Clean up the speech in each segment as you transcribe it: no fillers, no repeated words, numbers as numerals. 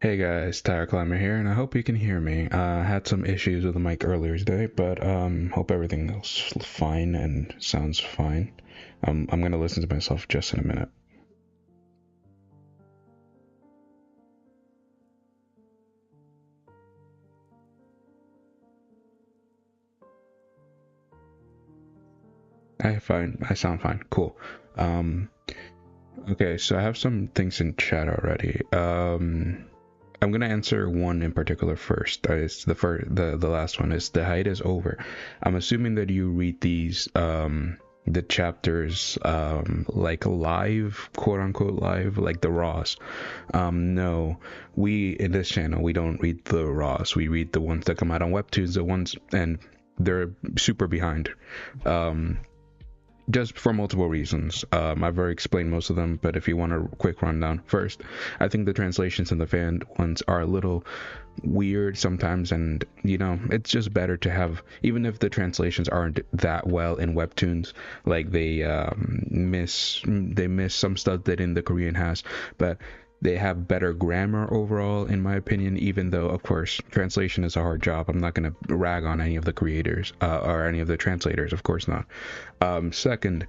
Hey guys, Tire Climber here, and I hope you can hear me. I had some issues with the mic earlier today, but hope everything is fine and sounds fine. I'm gonna listen to myself just in a minute. I sound fine. Cool. Um, okay, so I have some things in chat already. I'm gonna answer one in particular first. It's the last one is the hiatus over. I'm assuming that you read these the chapters like live, quote unquote live, like the Raws. No, we in this channel we don't read the Raws. We read the ones that come out on Webtoons, the ones and they're super behind. Um, just for multiple reasons. I've already explained most of them, but if you want a quick rundown, first, I think the translations and the fan ones are a little weird sometimes, and it's just better to have, even if the translations aren't that well in Webtoons, like they miss some stuff that in the Korean has, but they have better grammar overall, in my opinion, even though, of course, translation is a hard job. I'm not going to rag on any of the creators or any of the translators, of course not. Second,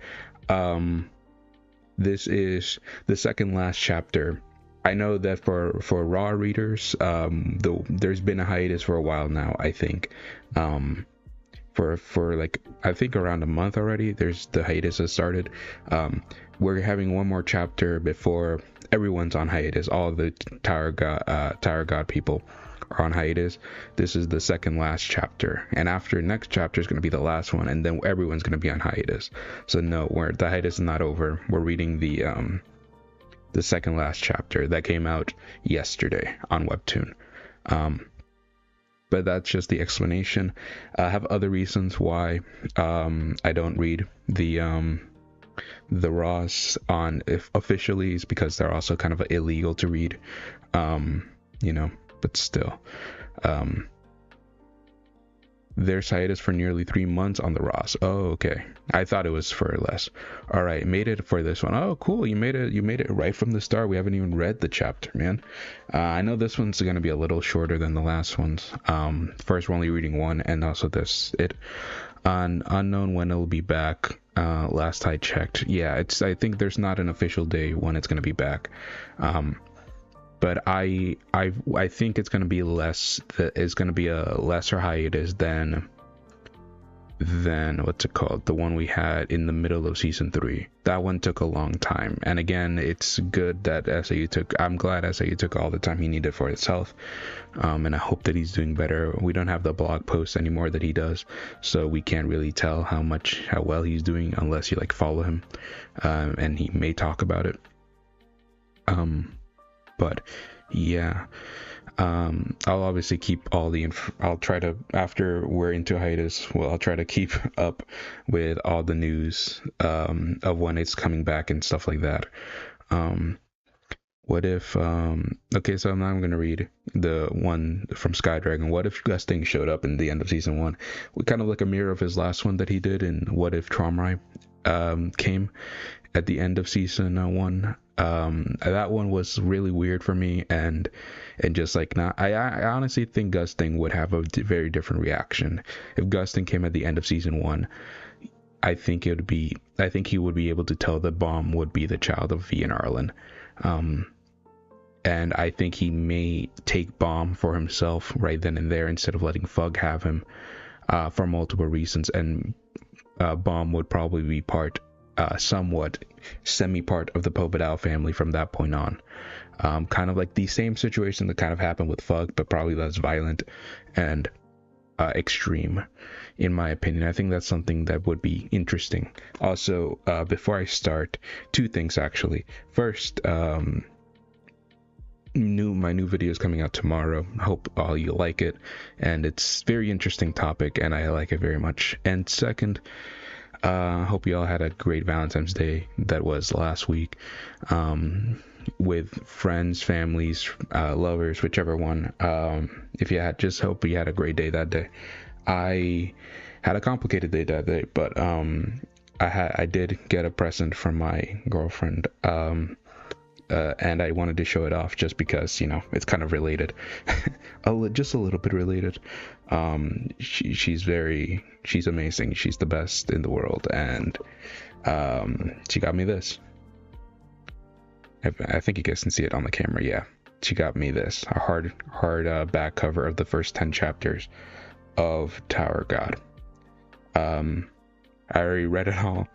this is the second last chapter. I know that for raw readers, there's been a hiatus for a while now, I think. For like, I think around a month already, there's the hiatus has started. We're having one more chapter before everyone's on hiatus. All the Tower God people are on hiatus. This is the second last chapter, and after next chapter is going to be the last one, and then everyone's going to be on hiatus. So no, the hiatus is not over. We're reading the second last chapter that came out yesterday on Webtoon. But that's just the explanation. I have other reasons why I don't read the Raws on if officially, is because they're also kind of illegal to read. But still. There's hiatus for nearly 3 months on the Raws. Oh, okay. I thought it was for less. All right, made it for this one. Oh, cool. You made it right from the start. We haven't even read the chapter, man. I know this one's gonna be a little shorter than the last ones. First we're only reading one, and also this unknown when it'll be back. Last I checked, yeah, I think there's not an official day when it's gonna be back. But I think it's gonna be less. It's gonna be a lesser hiatus than what's it called? The one we had in the middle of season 3. That one took a long time. And again, it's good that SAU took. I'm glad SAU took all the time he needed for his health. And I hope that he's doing better. We don't have the blog posts anymore that he does, so we can't really tell how well he's doing unless you like follow him. And he may talk about it. But yeah, I'll obviously keep all the I'll try to, after we're into hiatus, I'll try to keep up with all the news of when it's coming back and stuff like that. What if okay, so now I'm gonna read the one from Skydragon. What if Gusting showed up in the end of season 1? We kind of like a mirror of his last one that he did in What If Tromrai came at the end of season 1. That one was really weird for me, and just like, not, I honestly think Gusting would have a very different reaction if Gusting came at the end of season 1. I think he would be able to tell that Bomb would be the child of V and Arlen. And I think he may take Bomb for himself right then and there instead of letting Fug have him, for multiple reasons. And Bomb would probably be somewhat semi-part of the Pobedao family from that point on. Kind of like the same situation that kind of happened with Fug, but probably less violent and extreme, in my opinion. I think that's something that would be interesting. Also, before I start, 2 things actually. First, my new video is coming out tomorrow. Hope all you like it, and it's very interesting topic, and I like it very much. And second, hope you all had a great Valentine's Day that was last week, with friends, families, lovers, whichever one. If you had, just hope you had a great day that day. I had a complicated day that day, but I did get a present from my girlfriend. and I wanted to show it off just because, you know, it's kind of related. Just a little bit related. She's amazing. She's the best in the world, and she got me this. I think you guys can see it on the camera. Yeah, she got me this, a hard back cover of the first 10 chapters of Tower God. I already read it all,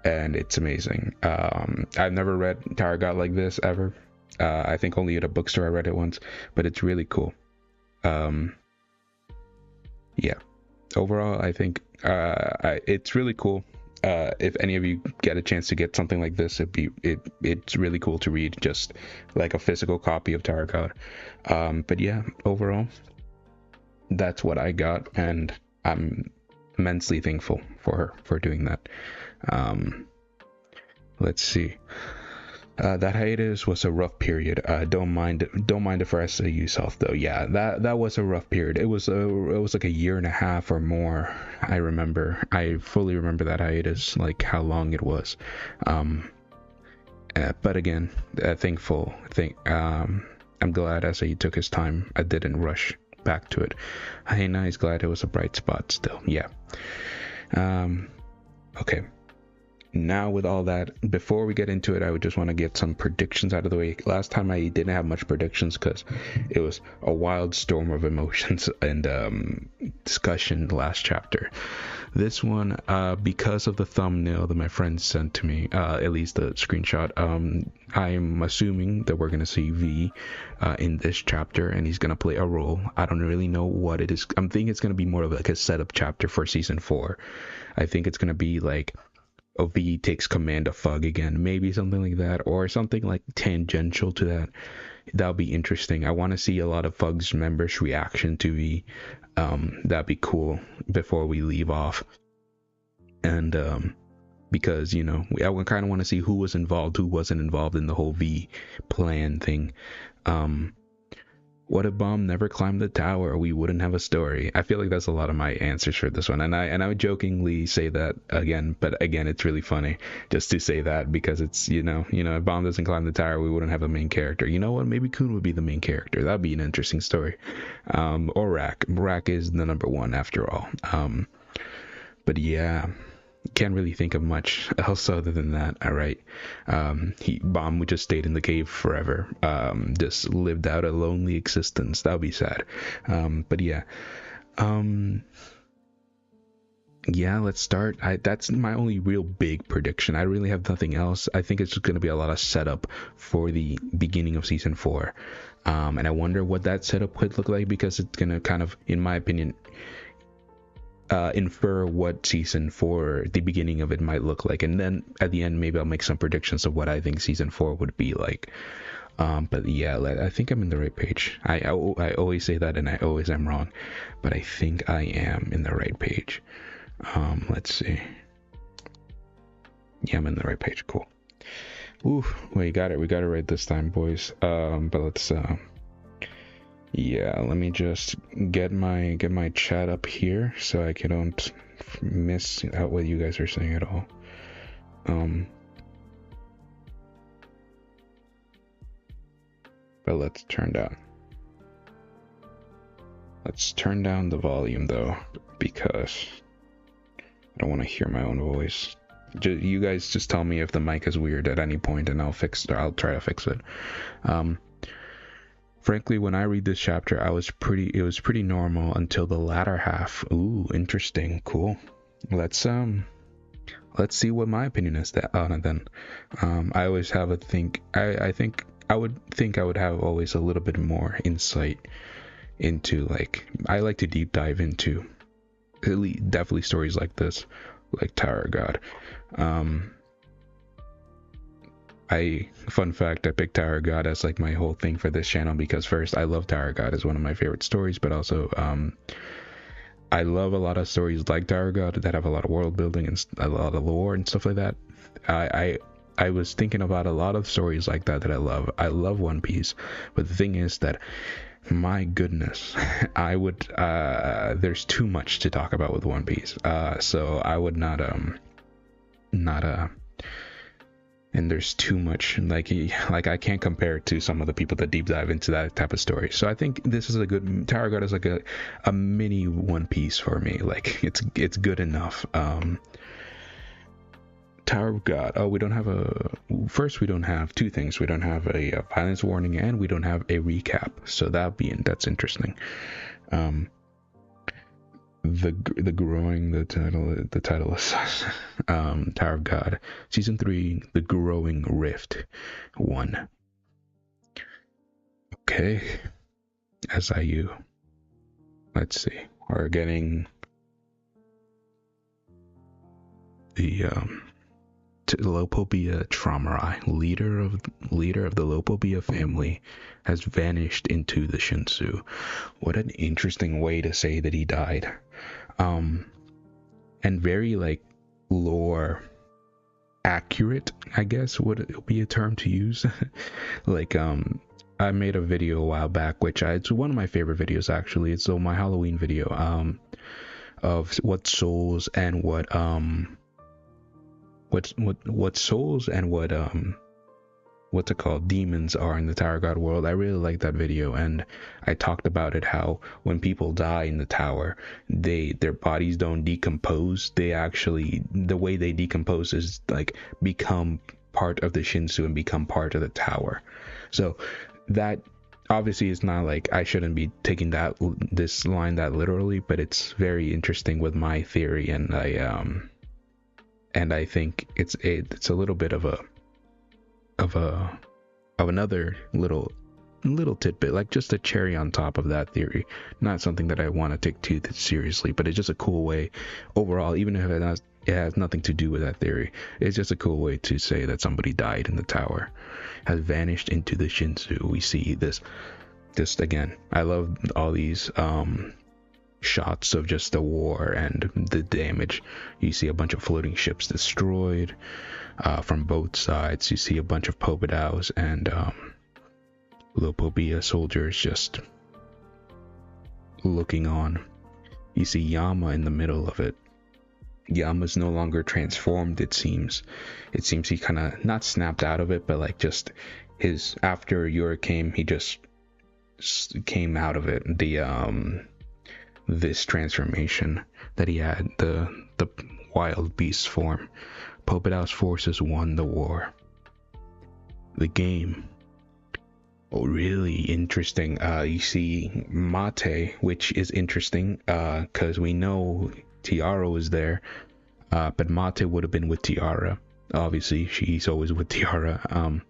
and it's amazing. I've never read Tower God like this ever. I think only at a bookstore I read it once, but it's really cool. Yeah, overall I think it's really cool. If any of you get a chance to get something like this, it's really cool to read, just like a physical copy of Tower God. But yeah, overall that's what I got, and I'm immensely thankful for her for doing that. Let's see. That hiatus was a rough period. Don't mind it for us to use health though. Yeah, that was a rough period. It was like a year and a half or more. I fully remember that hiatus, like how long it was. But again, thankful. I'm glad Asai took his time. I didn't rush back to it. Haina is glad it was a bright spot still. Yeah. Okay. Now with all that, before we get into it, I would just want to get some predictions out of the way. Last time I didn't have much predictions because it was a wild storm of emotions and discussion last chapter. This one, because of the thumbnail that my friend sent to me, at least the screenshot, I'm assuming that we're going to see V in this chapter, and he's going to play a role. I don't really know what it is. I'm thinking it's going to be more of like a setup chapter for season 4. I think it's going to be like V takes command of Fug again, maybe something like that, or something like tangential to that. That'll be interesting. I want to see a lot of Fug's members' reaction to V. That'd be cool before we leave off. And because, you know, I kind of want to see who was involved, who wasn't involved in the whole V plan thing. What if Bomb never climbed the tower? We wouldn't have a story. I feel like that's a lot of my answers for this one, and I would jokingly say that again, but again, it's really funny just to say that because it's you know, if Bomb doesn't climb the tower, we wouldn't have a main character. You know what? Maybe Kun would be the main character. That'd be an interesting story. Or Rak. Rak is the number one after all. But yeah. Can't really think of much else other than that. All right. Bomb would just stayed in the cave forever. Just lived out a lonely existence. That would be sad. But yeah. Yeah, let's start. That's my only real big prediction. I really have nothing else. I think it's going to be a lot of setup for the beginning of season 4. And I wonder what that setup could look like, because it's going to kind of, in my opinion, infer what season 4, the beginning of it, might look like, and then at the end maybe I'll make some predictions of what I think season 4 would be like. But yeah, I think I'm in the right page. I always say that and I always am wrong, but I think I am in the right page. Let's see. Yeah, I'm in the right page. Cool. Ooh, we got it right this time, boys. But let's yeah, let me just get my chat up here so I don't miss out what you guys are saying at all. But let's turn down the volume though, because I don't want to hear my own voice. You guys just tell me if the mic is weird at any point and I'll try to fix it. Frankly, when I read this chapter, it was pretty normal until the latter half. Ooh, interesting. Cool. Let's see what my opinion is on it then. I always have I think I would have always a little bit more insight into, like, I like to deep dive into definitely stories like this, like Tower God. Fun fact, I picked Tower God as like my whole thing for this channel because first, I love Tower God as one of my favorite stories, but also I love a lot of stories like Tower God that have a lot of world building and a lot of lore and stuff like that. I was thinking about a lot of stories like that I love. I love One Piece, but the thing is that, my goodness, I would there's too much to talk about with One Piece. So I would not and there's too much, like I can't compare it to some of the people that deep dive into that type of story. So I think this is a good, Tower God is like a mini One Piece for me. Like it's good enough. Tower of God. Oh, we don't have we don't have two things. We don't have a violence warning, and we don't have a recap. So that's interesting. The title is Tower of God, season 3, The Growing Rift 1. Okay, SIU. Let's see. We're getting the Lopobia Traumarai, leader of the Lopobia family, has vanished into the Shinsu. What an interesting way to say that he died. And very like lore accurate, I guess would be a term to use. Like I made a video a while back, which it's one of my favorite videos actually. It's my Halloween video of what souls and what souls and what's it called, demons are in the Tower God world. I really like that video, and I talked about it, how when people die in the tower, their bodies don't decompose. They actually, the way they decompose is like become part of the Shinsu and become part of the tower. So that obviously is not like, I shouldn't be taking this line that literally, but it's very interesting with my theory, and I think it's a little bit of another little tidbit, like just a cherry on top of that theory. Not something that I want to take too seriously, but it's just a cool way overall, even if it has nothing to do with that theory. It's just a cool way to say that somebody died in the tower, has vanished into the Shinsu. We see this again. I love all these shots of just the war and the damage. You see a bunch of floating ships destroyed from both sides. You see a bunch of Pobidaos and Lopobia soldiers just looking on. You see Yama in the middle of it. Yama's no longer transformed, it seems. He kind of not snapped out of it, but like just after Yura came, he just came out of it. This transformation that he had, the wild beast form. Pobidao's forces won the war. The game. Oh, really interesting. You see Mate, which is interesting because we know Tiara was there, but Mate would have been with Tiara. Obviously, she's always with Tiara.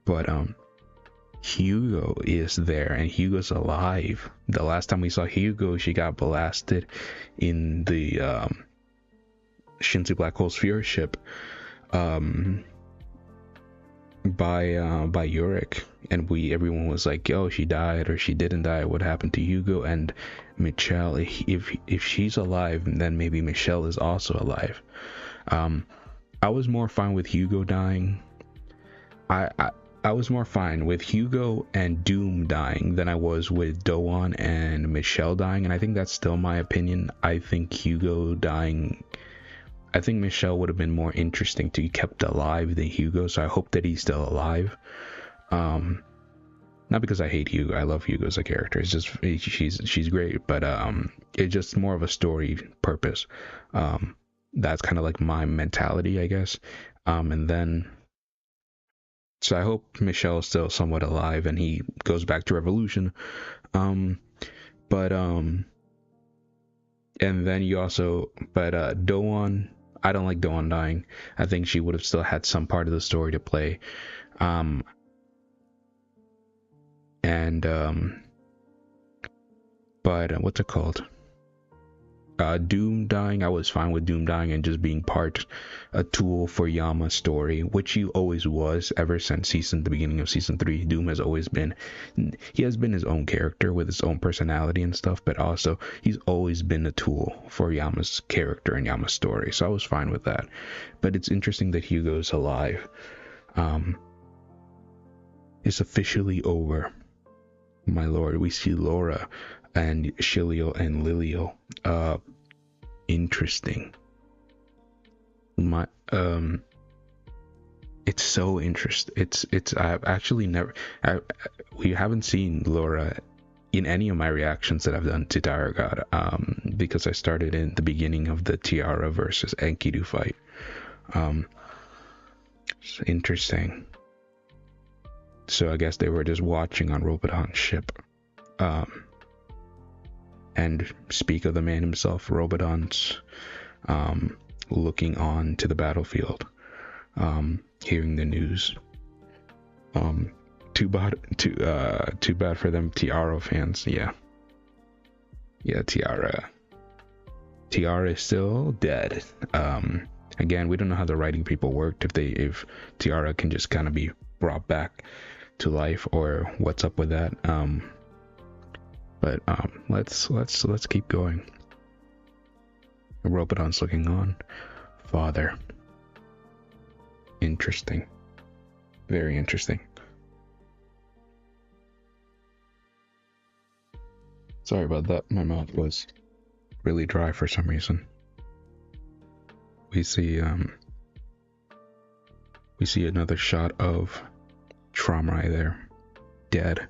But Hugo is there, and Hugo's alive. The last time we saw Hugo, she got blasted in the Shinsu Black Hole Sphere ship by Yurik, and everyone was like, "Oh, she died or she didn't die. What happened to Hugo?" And Michelle, if she's alive, then maybe Michelle is also alive. I was more fine with Hugo dying. I was more fine with Hugo and Doom dying than I was with Doan and Michelle dying, and I think that's still my opinion. I think Hugo dying, I think Michelle would have been more interesting to be kept alive than Hugo, so I hope that he's still alive. Not because I hate Hugo, I love Hugo as a character. It's just she's great, but it's just more of a story purpose. That's kind of like my mentality, I guess. And then, so I hope Michelle is still somewhat alive and he goes back to Revolution. And then you also, Doan, I don't like Doan dying. I think she would have still had some part of the story to play. But what's it called? Doom dying, I was fine with Doom dying and just being a tool for Yama's story, which he always was ever since the beginning of season 3. Doom has always been, he has been his own character with his own personality and stuff, but also he's always been a tool for Yama's character and Yama's story, so I was fine with that. But it's interesting that Hugo's alive. It's officially over, my lord. We see Laura and Shilio and Lilio. Interesting. It's so interesting. It's I've actually never we haven't seen Laura in any of my reactions that I've done to Dire God, because I started in the beginning of the Tiara versus Enkidu fight. It's interesting. So I guess they were just watching on Robodon's ship. And speak of the man himself, Robodon's looking on to the battlefield, hearing the news. Too bad for them Tiara fans. Yeah, Tiara is still dead. Again, we don't know how the writing people worked, if Tiara can just kind of be brought back to life, or what's up with that. But let's keep going. Robodon's looking on. Father. Interesting. Very interesting. Sorry about that. My mouth was really dry for some reason. We see another shot of Tromrai there, dead.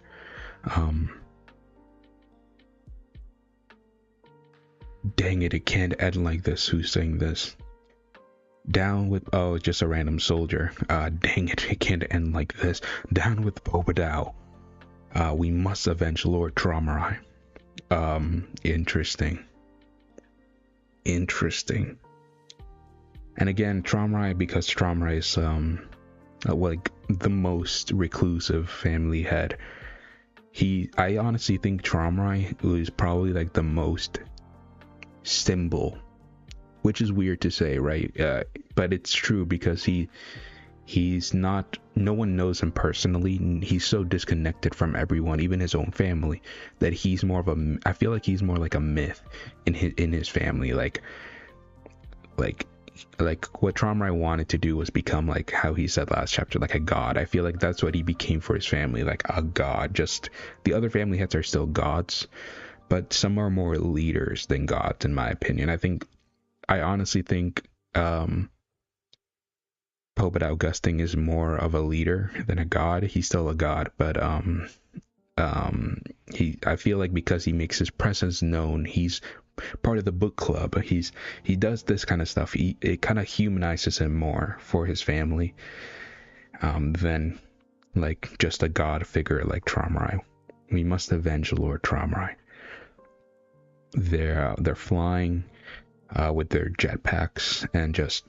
Dang it, it can't end like this. Who's saying this? Down with... Oh, just a random soldier. Dang it can't end like this. Down with Pobadao. We must avenge Lord Tromrai. Interesting. And again, Tromrai, because Tromrai is like the most reclusive family head. I honestly think Tromrai was probably like the most symbol, which is weird to say, right? But it's true, because he's not, no one knows him personally. He's so disconnected from everyone, even his own family, that he's more of a, I feel like he's more like a myth in his family. Like what Tromrai wanted to do was become, like how he said last chapter, like a god. I feel like that's what he became for his family, like a god. Just the other family heads are still gods, but some are more leaders than gods, in my opinion. I honestly think Pobadao Gusting is more of a leader than a god. He's still a god, but I feel like because he makes his presence known, he's part of the book club. He does this kind of stuff. It kind of humanizes him more for his family than like just a god figure like Tromrai. We must avenge Lord Tromrai. They're flying with their jetpacks and just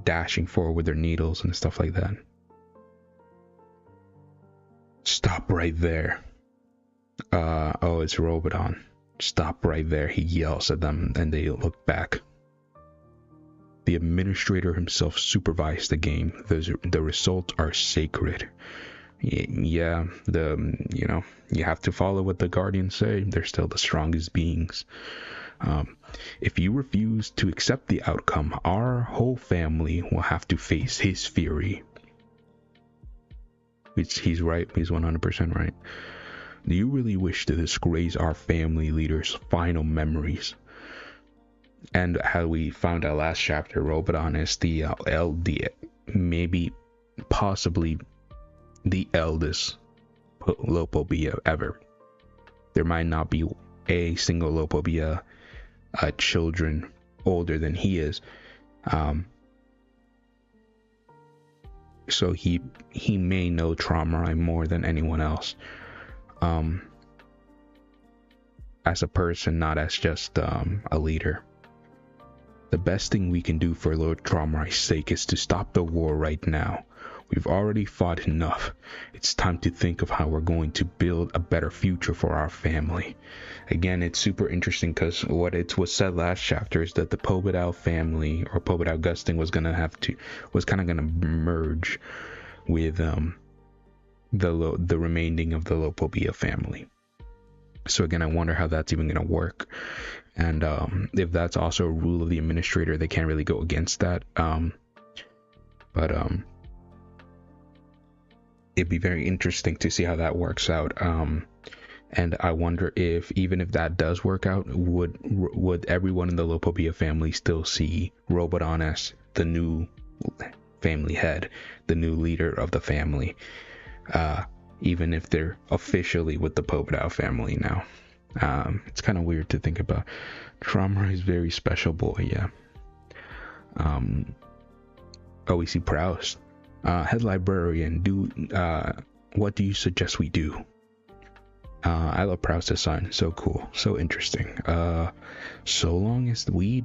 dashing forward with their needles and stuff like that. Stop right there. Oh, it's Robodon. Stop right there, he yells at them, and they look back. The administrator himself supervised the game. The results are sacred. Yeah, you have to follow what the Guardians say. They're still the strongest beings. If you refuse to accept the outcome, our whole family will have to face his fury. He's right. He's 100% right. Do you really wish to disgrace our family leader's final memories? And how we found out last chapter, Robodon is the maybe possibly the eldest Lopobia ever. There might not be a single Lopobia children older than he is. So he may know Tromrai more than anyone else. As a person, not as just a leader. The best thing we can do for Lord Tromrai's sake is to stop the war right now. We've already fought enough. It's time to think of how we're going to build a better future for our family. Again, it's super interesting because what was said last chapter is that the Pobadao family, or Pobadao Gusting, was kind of gonna merge with the remaining of the Lopobia family. So again, I wonder how that's even gonna work, and if that's also a rule of the administrator. They can't really go against that. But it'd be very interesting to see how that works out. And I wonder if, even if that does work out, would everyone in the Lopobia family still see Robodon as the new family head, the new leader of the family, even if they're officially with the Pobedao family now. It's kind of weird to think about. Trauma is very special boy, yeah. We see Proust. Head librarian, what do you suggest we do? I love Proust's son. So cool, so interesting. So long as we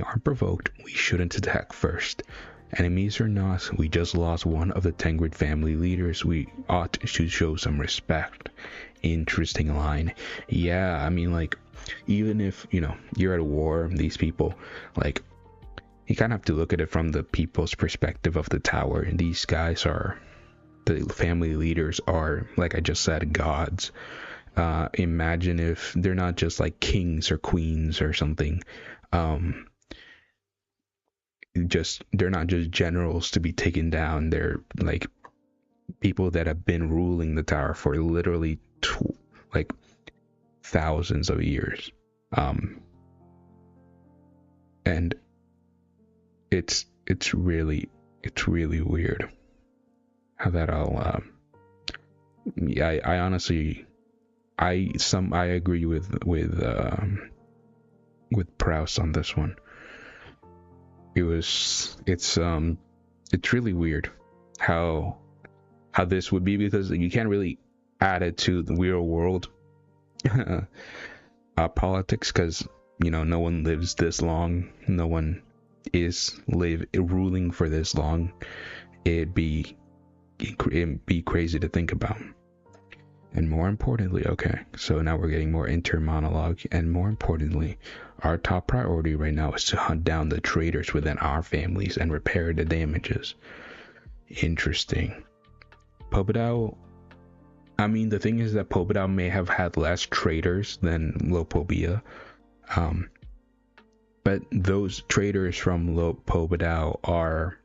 aren't provoked, we shouldn't attack first. Enemies or not, we just lost one of the Tengrid family leaders. We ought to show some respect. Interesting line. Yeah, I mean, like, even if, you're at a war, these people, like, you kind of have to look at it from the people's perspective of the tower. And these guys the family leaders are, like I just said, gods. Imagine if they're not just like kings or queens or something. They're not just generals to be taken down. They're like people that have been ruling the tower for literally like thousands of years. And it's really weird how that all I honestly I agree with Proust on this one. It's really weird how this would be, because you can't really add it to the real world politics, because no one lives this long, no one is ruling for this long. It'd be crazy to think about. And more importantly, okay, so now we're getting more inter-monologue, and more importantly, our top priority right now is to hunt down the traitors within our families and repair the damages. Interesting. Pobedao, I mean, the thing is that Pobedao may have had less traitors than Lopobia, but those traitors from Pobedao are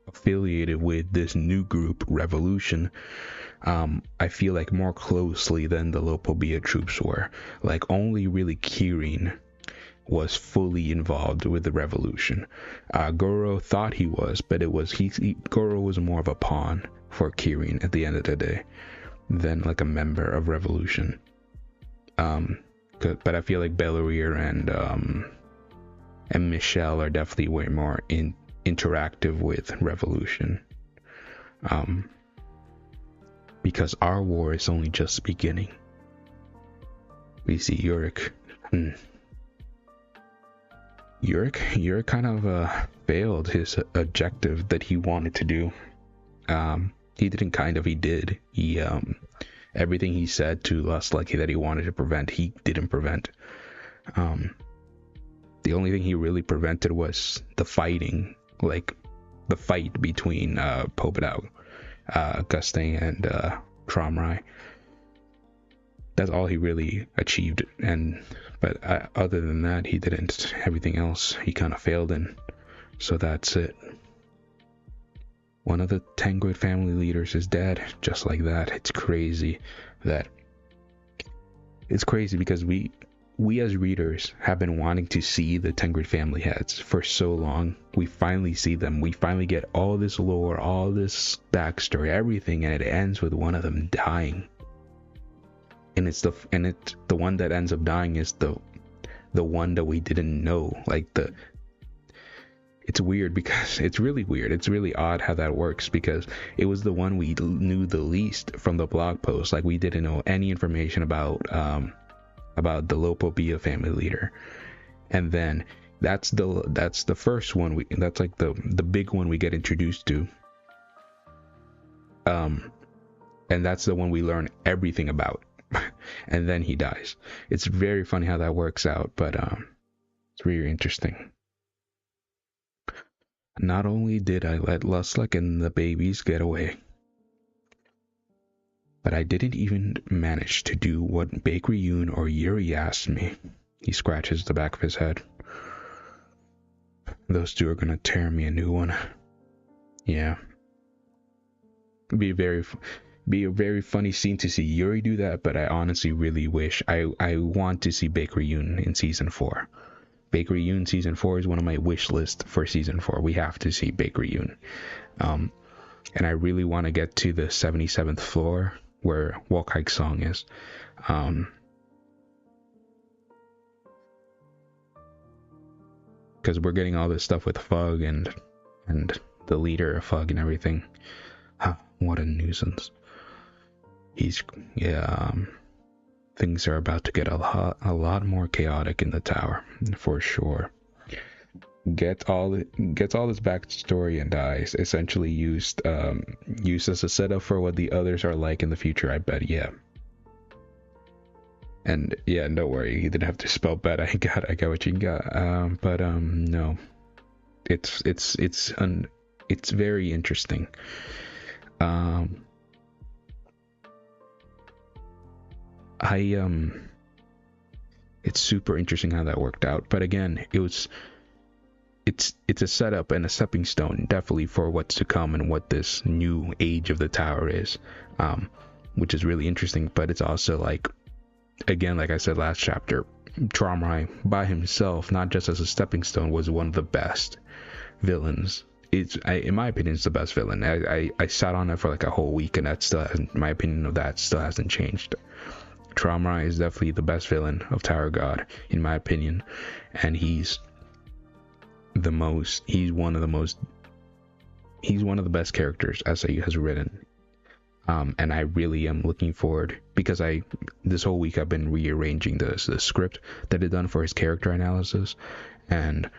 affiliated with this new group, Revolution. I feel like more closely than the Lopobia troops were. Like, only really Kirin was fully involved with the revolution. Goro thought he was, but Goro was more of a pawn for Kirin at the end of the day than like a member of revolution. But I feel like Bellerir and Michelle are definitely way more interactive with revolution, because our war is only just beginning. We see Yurik. Yurik kind of failed his objective that he wanted to do. He did. He everything he said to Luslucky that he wanted to prevent, he didn't prevent. The only thing he really prevented was the fighting, like the fight between Pobedao, Gusting, and Tromrai. That's all he really achieved, but other than that, he didn't. Everything else he kind of failed in. So that's it. One of the Tengrid family leaders is dead, just like that. It's crazy because we as readers have been wanting to see the Tengrid family heads for so long. We finally see them. We finally get all this lore, all this backstory, everything, and it ends with one of them dying. And the one that ends up dying is the one that we didn't know. It's weird because it's really weird. It's really odd how that works, because it was the one we knew the least from the blog post. Like, we didn't know any information about the Lopobia family leader, and then that's the first one that's like the big one we get introduced to, and that's the one we learn everything about. And then he dies. It's very funny how that works out, but it's really interesting. Not only did I let Lusluck and the babies get away, but I didn't even manage to do what Bakery Yoon or Yuri asked me. He scratches the back of his head. Those two are gonna tear me a new one. Yeah. Be a very funny scene to see Yuri do that, but I honestly really wish I want to see Bakery Yoon in season 4. Bakery Yoon season 4 is one of my wish list for season 4. We have to see Bakery Yoon. And I really want to get to the 77th floor where Walk Song is. Because we're getting all this stuff with Fug and the leader of Fug and everything. Huh, what a nuisance. Things are about to get a lot more chaotic in the tower, for sure. Gets all this backstory and dies, essentially used as a setup for what the others are like in the future, I bet. Yeah. And yeah, don't worry, you didn't have to spell bet. I got what you got. No, it's very interesting. It's super interesting how that worked out. But again, it's a setup and a stepping stone, definitely, for what's to come and what this new age of the tower is, which is really interesting. But it's also like, again, like I said last chapter, Tromrai by himself, not just as a stepping stone, was one of the best villains. In my opinion, it's the best villain. I sat on it for like a whole week, and that still hasn't, my opinion of that still hasn't changed. Tromrai is definitely the best villain of Tower God, in my opinion, and he's one of the best characters SAU has written. And I really am looking forward, because this whole week I've been rearranging the script that it done for his character analysis, and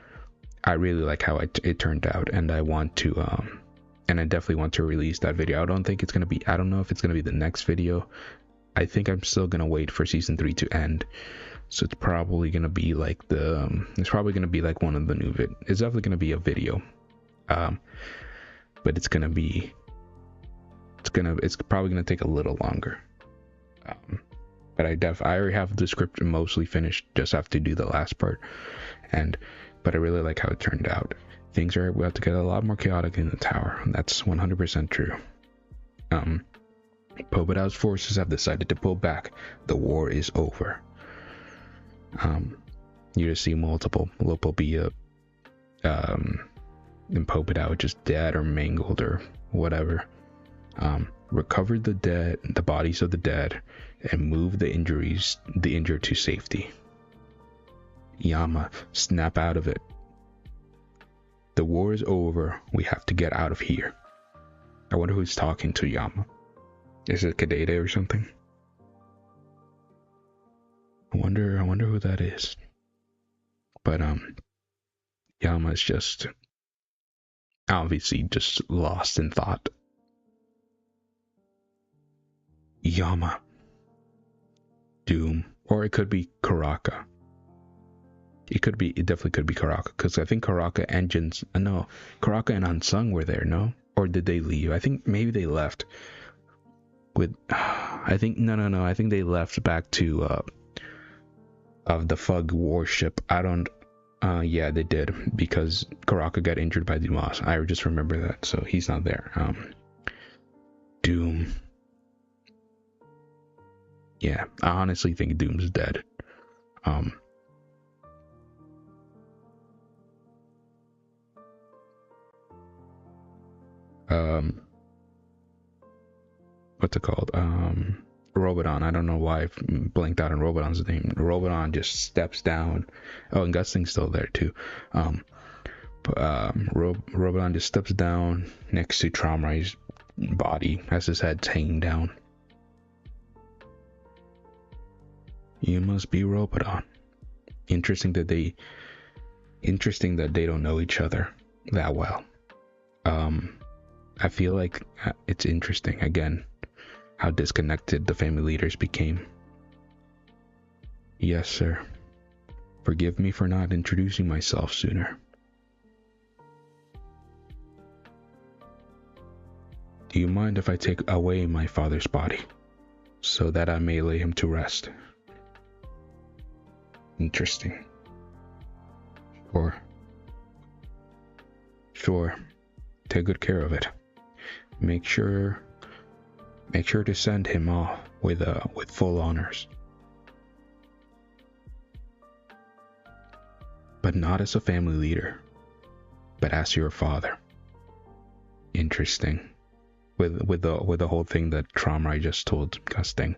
I really like how it turned out, and I want to and I definitely want to release that video. I don't know if it's gonna be the next video. I think I'm still gonna wait for season 3 to end, so it's probably gonna be like one of the new it's definitely gonna be a video, but it's probably gonna take a little longer, but I already have the script mostly finished, just have to do the last part, but I really like how it turned out. Things are about to get a lot more chaotic in the tower, and that's 100% true. Pobidao's forces have decided to pull back. The war is over. You just see multiple Lopobia and Pobidao just dead or mangled or whatever. Recovered the bodies of the dead, and moved the injured to safety. Yama, snap out of it. The war is over. We have to get out of here. I wonder who's talking to Yama. Is it Kadede or something? I wonder who that is. But Yama is just obviously just lost in thought. Yama, Doom, or it could be Karaka. It definitely could be Karaka, because I think Karaka and Karaka and Unsung were there, no? Or did they leave? I think maybe they left. I think they left back to of the Fug warship. Yeah, they did, because Karaka got injured by Dumas. I just remember that, so he's not there. Doom. Yeah, I honestly think Doom's dead. What's it called? Robodon. I don't know why I blanked out on Robodon's name. Robodon just steps down. Oh, and Gusting's still there too. Robodon just steps down next to Tromrai's body as his head's hanging down. You must be Robodon. Interesting that they don't know each other that well. I feel like it's interesting again how disconnected the family leaders became. Yes, sir. Forgive me for not introducing myself sooner. Do you mind if I take away my father's body, so that I may lay him to rest? Interesting. Sure. Take good care of it. Make sure to send him off with full honors. but not as a family leader, but as your father. Interesting. With the whole thing that trauma I just told Gusting,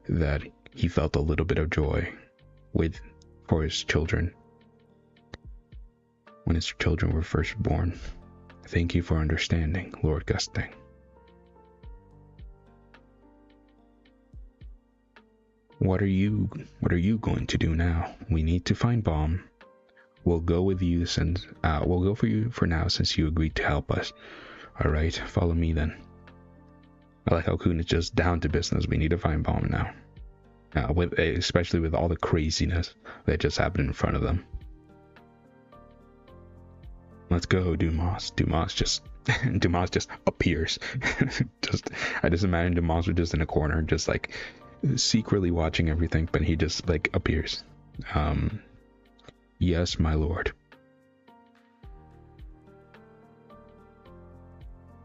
that he felt a little bit of joy for his children when his children were first born. Thank you for understanding, Lord Gusting. What are you going to do now? We need to find Baum. We'll go with you since we'll go for you for now since you agreed to help us. All right, follow me then. I like how Kuhn is just down to business. We need to find Baum now. Especially with all the craziness that just happened in front of them. Let's go, Dumas. Dumas just appears. I just imagine Dumas was just in a corner, just like secretly watching everything, but he just like appears. Yes, my lord.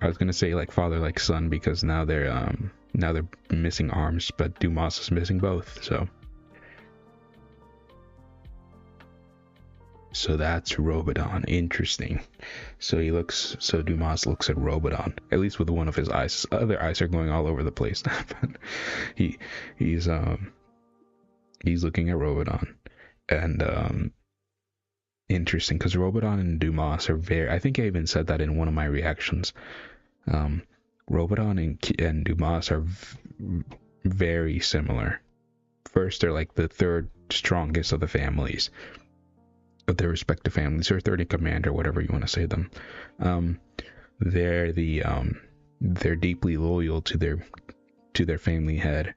I was gonna say like father, like son, because now they're missing arms, but Dumas is missing both, so that's Robodon. Interesting. So Dumas looks at Robodon, at least with one of his eyes. His other eyes are going all over the place. But he's looking at Robodon, and interesting, because Robodon and Dumas are very, I think I even said that in one of my reactions. Robodon and Dumas are very similar. First, they're like the third strongest of the families, of their respective families, or third in command, or whatever you want to say them. They're deeply loyal to their family head,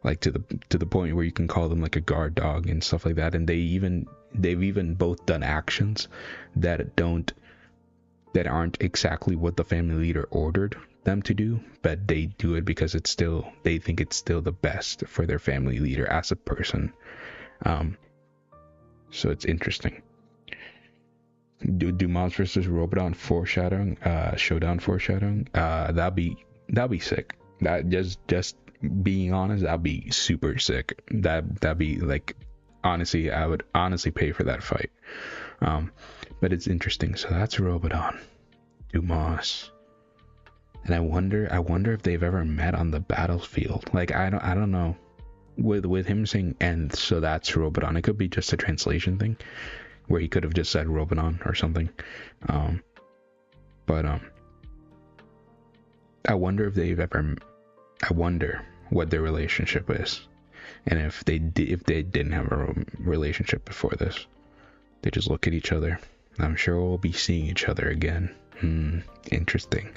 like to the point where you can call them like a guard dog and stuff like that. And they've even both done actions that aren't exactly what the family leader ordered them to do, but they do it because they think it's still the best for their family leader as a person. So it's interesting. Dumas versus Robodon showdown foreshadowing. That'd be sick. That just being honest, that'd be super sick. That'd be like, honestly, I would honestly pay for that fight. But it's interesting. So that's Robodon, Dumas, and I wonder if they've ever met on the battlefield. Like I don't know. With him saying, and so that's Robodon, it could be just a translation thing where he could have just said Robodon or something. But I wonder what their relationship is, and if they didn't have a relationship before this, they just look at each other. I'm sure we'll be seeing each other again. Interesting.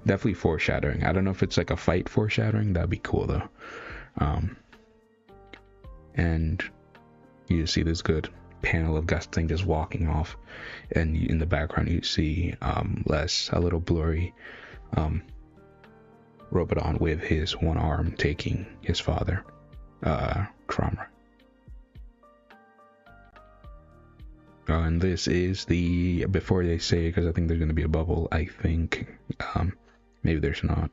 Definitely foreshadowing. I don't know if it's like a fight foreshadowing. That'd be cool though. And you see this good panel of Gusting just walking off, and in the background you see a little blurry Robodon with his one arm taking his father, Trauma. And this is before they say, because I think there's going to be a bubble, I think, maybe there's not.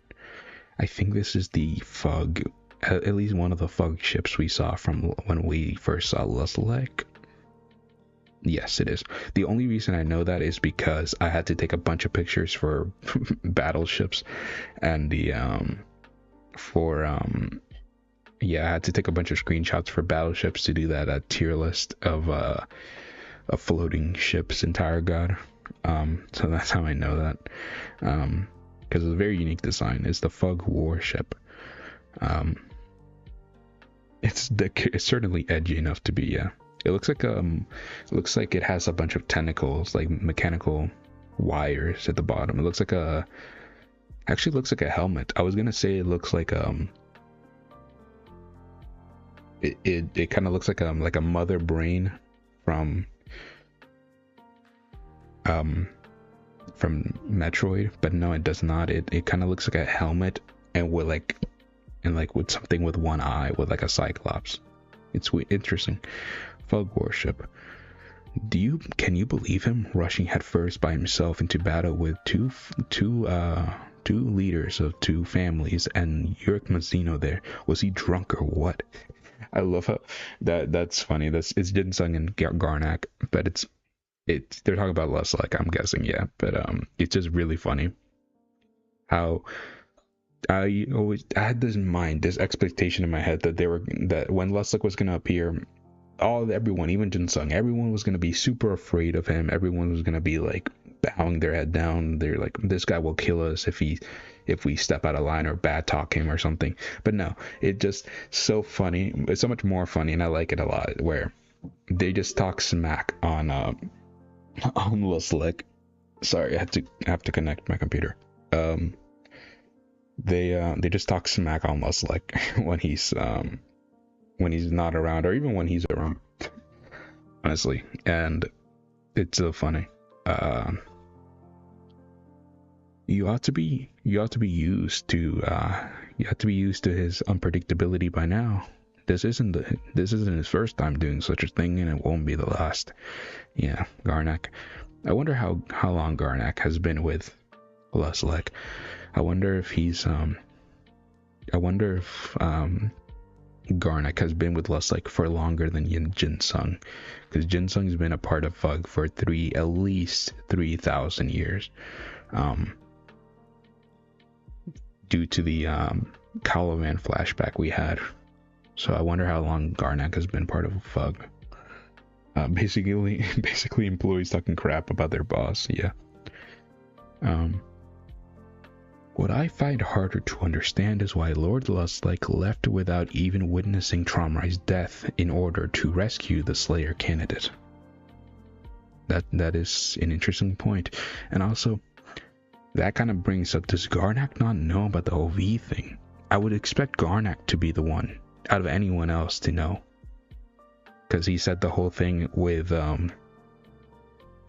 I think this is the Fug, at least one of the Fug ships we saw from when we first saw Luslek. Yes, it is. The only reason I know that is because I had to take a bunch of pictures for battleships, and I had to take a bunch of screenshots for battleships to do that tier list of floating ships in Tire God. So that's how I know that. Because it's a very unique design. It's the Fug warship. It's certainly edgy enough to be, yeah. It looks like it has a bunch of tentacles, like mechanical wires at the bottom. It looks like actually looks like a helmet. I was gonna say it looks like it kind of looks like a mother brain from Metroid, but no, it does not. It kind of looks like a helmet, and with something with one eye, with like a cyclops. It's interesting. Fug warship. Can you believe him rushing headfirst by himself into battle with two leaders of two families, and Yurik Mazzino there? Was he drunk or what? I love how that's funny. It didn't sung in Garnak, but they're talking about less like, I'm guessing, yeah. But it's just really funny how I had this expectation in my head that when Lustig was gonna appear, everyone, even Jinsung, everyone was gonna be super afraid of him. Everyone was gonna be like bowing their head down. They're like, this guy will kill us if we step out of line or bad talk him or something. But no, it just so funny. It's so much more funny, and I like it a lot. Where they just talk smack on Lustig. Sorry, I have to connect my computer. They just talk smack on Lustig when he's not around, or even when he's around, honestly. And it's so funny. You ought to be used to his unpredictability by now. This isn't his first time doing such a thing, and it won't be the last. Yeah, Garnak. I wonder how long Garnak has been with Lustig. I wonder if Garnak has been with Lustig for longer than Jinsung, because Jinsung's been a part of Fug for at least 3,000 years, due to the Calavan flashback we had. So I wonder how long Garnak has been part of Fug. Basically employees talking crap about their boss. Yeah. What I find harder to understand is why Lord Lustig left without even witnessing Tromrai's death in order to rescue the Slayer candidate. That is an interesting point. And also, that kind of brings up, does Garnak not know about the whole V thing? I would expect Garnak to be the one out of anyone else to know, because he said the whole thing with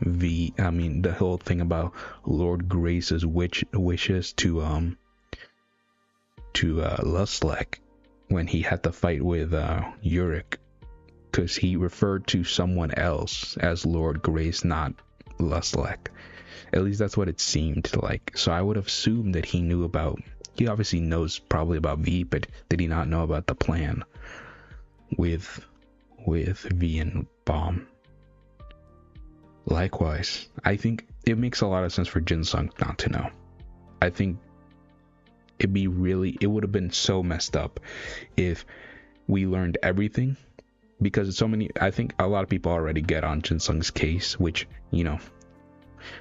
the whole thing about Lord Grace's wishes to Lustig when he had the fight with Yurik, because he referred to someone else as Lord Grace, not Lustig. At least that's what it seemed like. So I would assume that he knew about. He obviously knows probably about V, but did he not know about the plan with V and Bomb? Likewise, I think it makes a lot of sense for Jinsung not to know. I think it would have been so messed up if we learned everything, because I think a lot of people already get on Jinsung's case, which,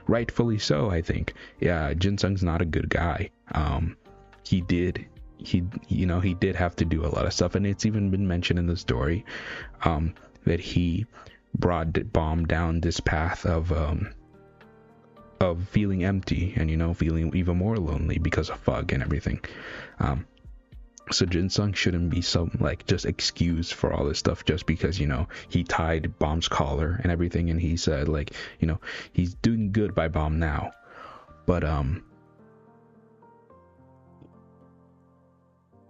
rightfully so. I think, yeah, Jinsung's not a good guy. He did have to do a lot of stuff, and it's even been mentioned in the story that he brought Bomb down this path of feeling empty and feeling even more lonely because of Fug and everything. So Jinsung shouldn't be just excused for all this stuff just because he tied Bomb's collar and everything, and he said he's doing good by Bomb now, but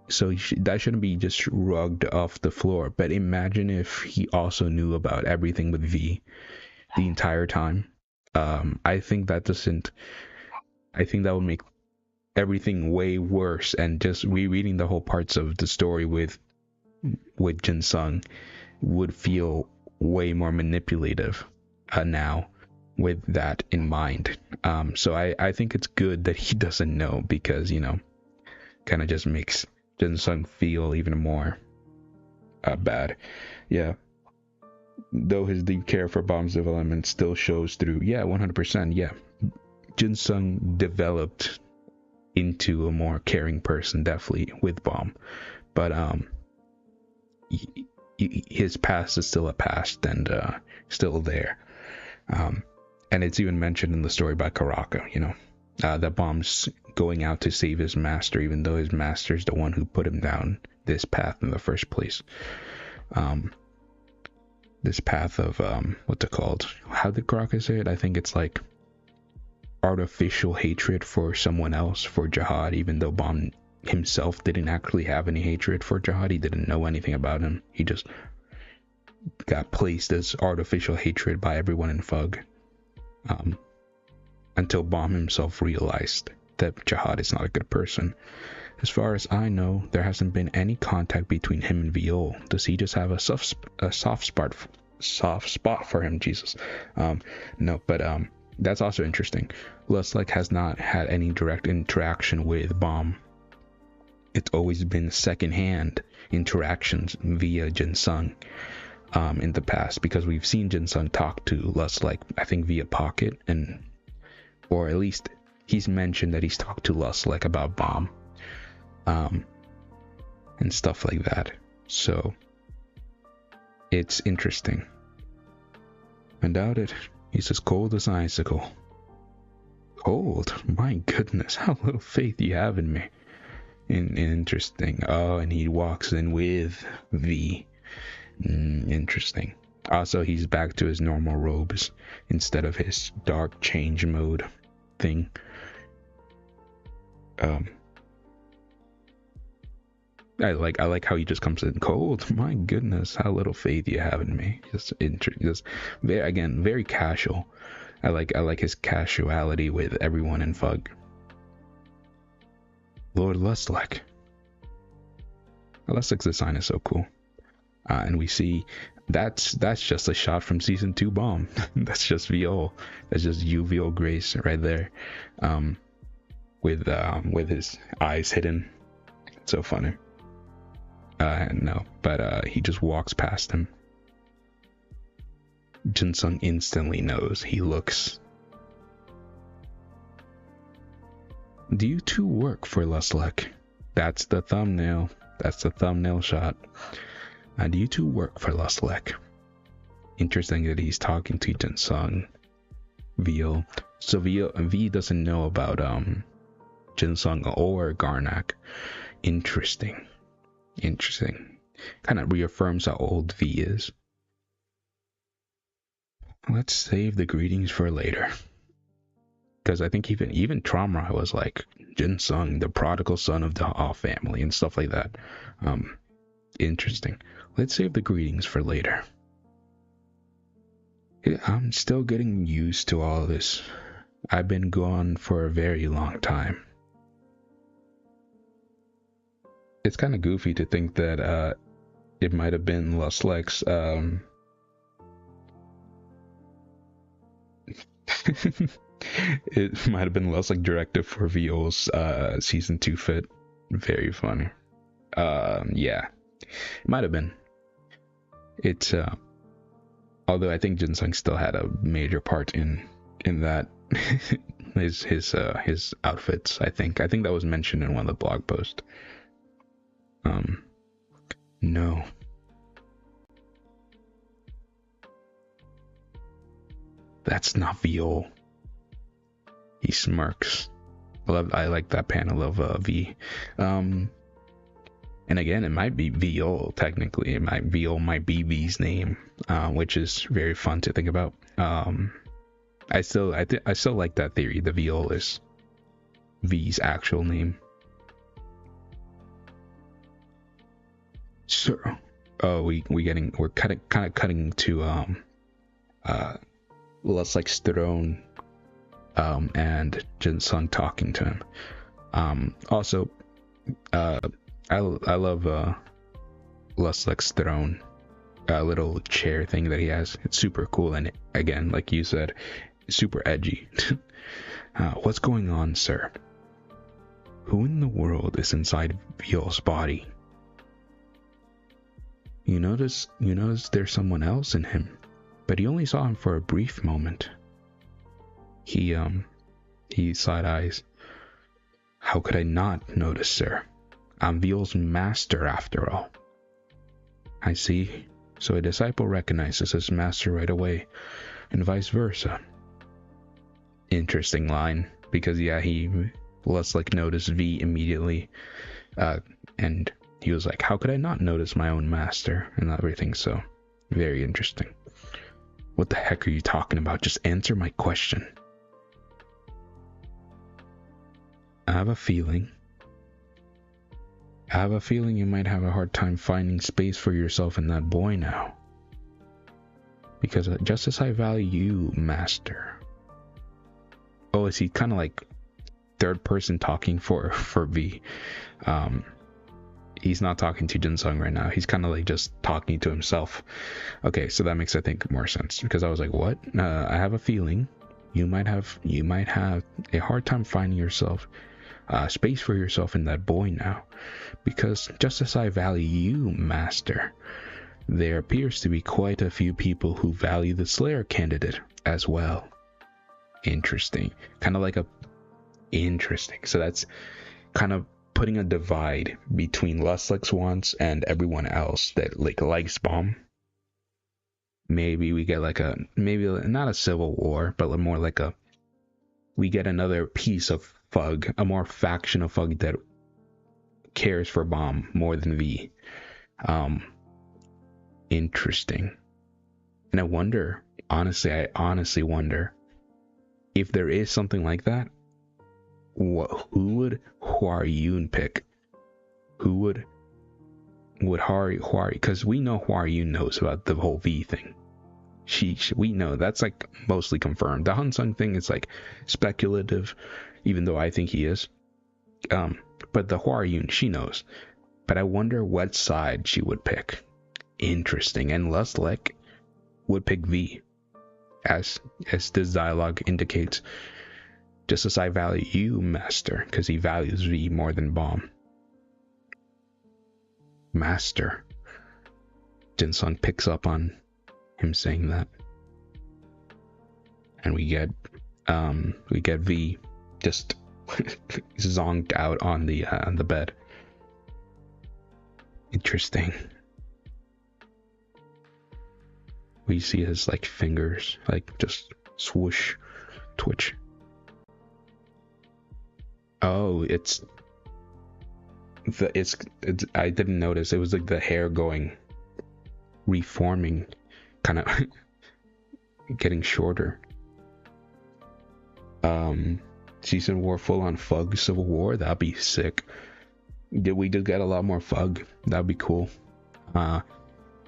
so that shouldn't be just rugged off the floor. But imagine if he also knew about everything with V the entire time. I think that would make everything way worse, and just rereading the whole parts of the story with Jinsung would feel way more manipulative now with that in mind. So I think it's good that he doesn't know, because kind of just makes Jinsung feel even more bad. Yeah. Though his deep care for Bomb's development still shows through. Yeah, 100%. Yeah. Jinsung developed into a more caring person, definitely, with Bomb. But his past is still a past, and still there. And it's even mentioned in the story by Karaka, that Bomb's going out to save his master, even though his master's the one who put him down this path in the first place. This path of what's it called? How did Karaka say it? I think it's like artificial hatred for someone else, for Jihad, even though Bomb himself didn't actually have any hatred for Jihad. He didn't know anything about him. He just got placed as artificial hatred by everyone in Fug, until Bomb himself realized that Jihad is not a good person. As far as I know, there hasn't been any contact between him and Viol. Does he just have a soft spot soft spot for him. Jesus. No, but that's also interesting. Lustlike has not had any direct interaction with Bomb. It's always been secondhand interactions via Jinsung in the past, because we've seen Jinsung talk to Lustlike, I think via Pocket, or at least he's mentioned that he's talked to Lustlike about Bomb and stuff like that. So it's interesting. I doubt it. He's as cold as an icicle. Cold? My goodness, how little faith you have in me. Interesting. Oh, and he walks in with V. Interesting. Also, he's back to his normal robes instead of his dark change mode thing. I like how he just comes in cold. My goodness, how little faith you have in me. Just very casual. I like his casuality with everyone in Fug. Lord Lustlike. Lustlike's design is so cool. And we see that's just a shot from season 2 Bomb. That's just Viol. That's just you, Viol Grace, right there. With his eyes hidden. It's so funny. No, but he just walks past him. Jinsung instantly knows. He looks. Do you two work for Lustlike? That's the thumbnail. That's the thumbnail shot. Do you two work for Lustlike? Interesting that he's talking to Jinsung. Viol. So V doesn't know about Jinsung or Garnak. Interesting. Kind of reaffirms how old V is. Let's save the greetings for later. Because I think even Traumra was like Jinsung, the prodigal son of the Ha family and stuff like that. Interesting. Let's save the greetings for later. I'm still getting used to all this. I've been gone for a very long time. It's kind of goofy to think that it might have been Lustlike's it might have been Lustlike directive for Viol's season 2 fit. Very funny. Yeah, it might have been. It's although I think Jinsung still had a major part in that. his outfits. I think that was mentioned in one of the blog posts. No. That's not Viol. He smirks. I like that panel of V. And again, it might be Viol technically. Viol might be V's name, which is very fun to think about. I still like that theory. The Viol is V's actual name. So, we're kind of cutting to Lustlike's throne, and Jinsung talking to him. Also, I love Lustlike's throne, little chair thing that he has. It's super cool, and again, like you said, super edgy. What's going on, sir? Who in the world is inside Viol's body? You notice there's someone else in him, but he only saw him for a brief moment. He side eyes. How could I not notice, sir? I'm Viol's master after all. I see. So a disciple recognizes his master right away, and vice versa. Interesting line, because yeah, Lustlike noticed V immediately, and he was like, how could I not notice my own master and everything? So, very interesting. What the heck are you talking about? Just answer my question. I have a feeling you might have a hard time finding space for yourself in that boy now. Because just as I value you, master. Oh, is he kind of like third person talking for V? he's not talking to Jinsung right now. He's kind of like just talking to himself. Okay, so that makes, I think, more sense, because I was like, what? I have a feeling you might have a hard time finding yourself space for yourself in that boy now, because just as I value you, master, there appears to be quite a few people who value the Slayer candidate as well. Interesting. Kind of like a interesting. So that's kind of putting a divide between Lustlix wants and everyone else that like likes Bomb. Maybe we get like maybe not a civil war, but more like we get another piece of Fug, a more faction of Fug that cares for Bomb more than V. Interesting. And I wonder, I honestly wonder if there is something like that. Who would Hwaryun pick? Who would Hwary? Because we know Hwaryun knows about the whole V thing. We know that's like mostly confirmed. The Hansung thing is like speculative, even though I think he is. But the Hwaryun, she knows. But I wonder what side she would pick. Interesting. And Lustlix would pick V, as this dialogue indicates. Just as I value you, master, because he values V more than Bomb. Master. Jinsung picks up on him saying that, and we get V just zonked out on the bed. Interesting. We see his like fingers like just swoosh, twitch. Oh, it's I didn't notice. It was like the hair reforming, kind of getting shorter. Season War full on Fug Civil War. That'd be sick. We did get a lot more Fug. That'd be cool.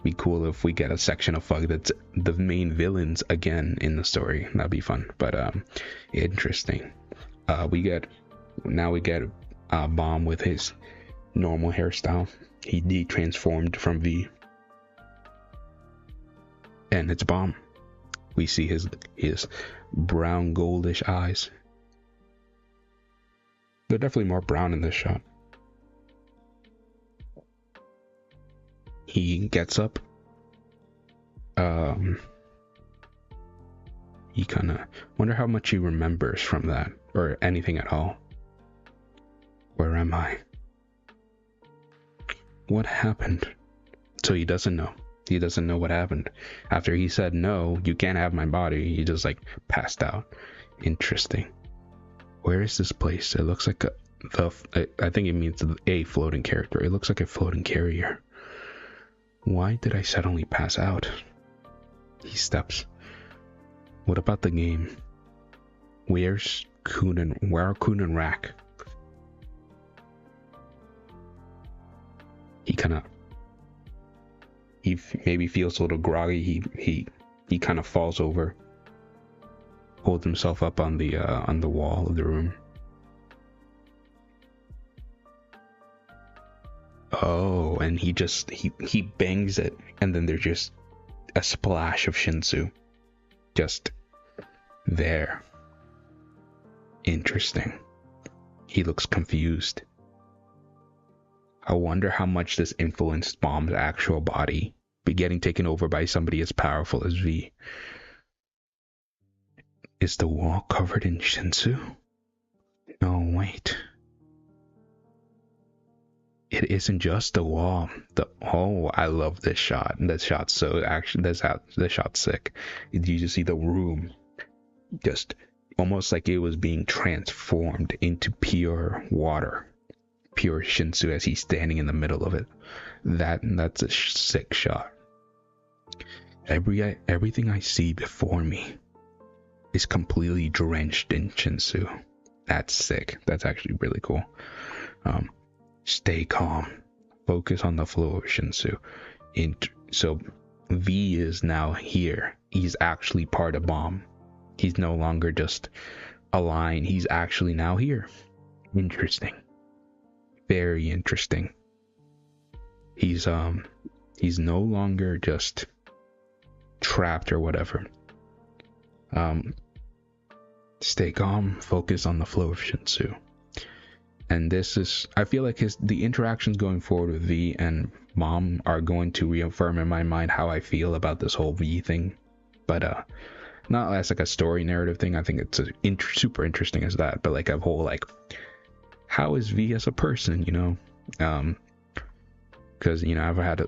Be cool if we get a section of Fug that's the main villains again in the story. That'd be fun. But interesting. We get Bomb with his normal hairstyle. He de-transformed from V, and it's Bomb. We see his brown goldish eyes. They're definitely more brown in this shot. He gets up. He kind of wonder how much he remembers from that, or anything at all. Where am I? What happened? So he doesn't know. He doesn't know what happened. After he said, no, you can't have my body, he just like passed out. Interesting. Where is this place? It looks like I think it means a floating character. It looks like a floating carrier. Why did I suddenly pass out? He steps. What about the game? Where are Kun and Rak? He maybe feels a little groggy. He kind of falls over, holds himself up on the wall of the room. Oh, and he bangs it, and then there's just a splash of Shinsu just there. Interesting. He looks confused. I wonder how much this influenced Bomb's actual body, be getting taken over by somebody as powerful as V. Is the wall covered in Shinsu? No, wait. It isn't just the wall. I love this shot. This shot's so this shot's sick. You just see the room, just almost like it was being transformed into pure water, pure Shinsu as he's standing in the middle of it. That's a sick shot. Everything I see before me is completely drenched in Shinsu. That's sick. That's actually really cool. Stay calm. Focus on the flow of Shinsu. So V is now here. He's actually part of Bomb. He's no longer just a line. He's actually now here. Interesting. Very interesting. he's no longer just trapped or whatever. Stay calm, focus on the flow of Shinsu. And this is, I feel like the interactions going forward with V and Mom are going to reaffirm in my mind how I feel about this whole V thing. But not as like a story narrative thing. I think it's super interesting as that, but like a whole like, how is V as a person, you know? Because you know, I've had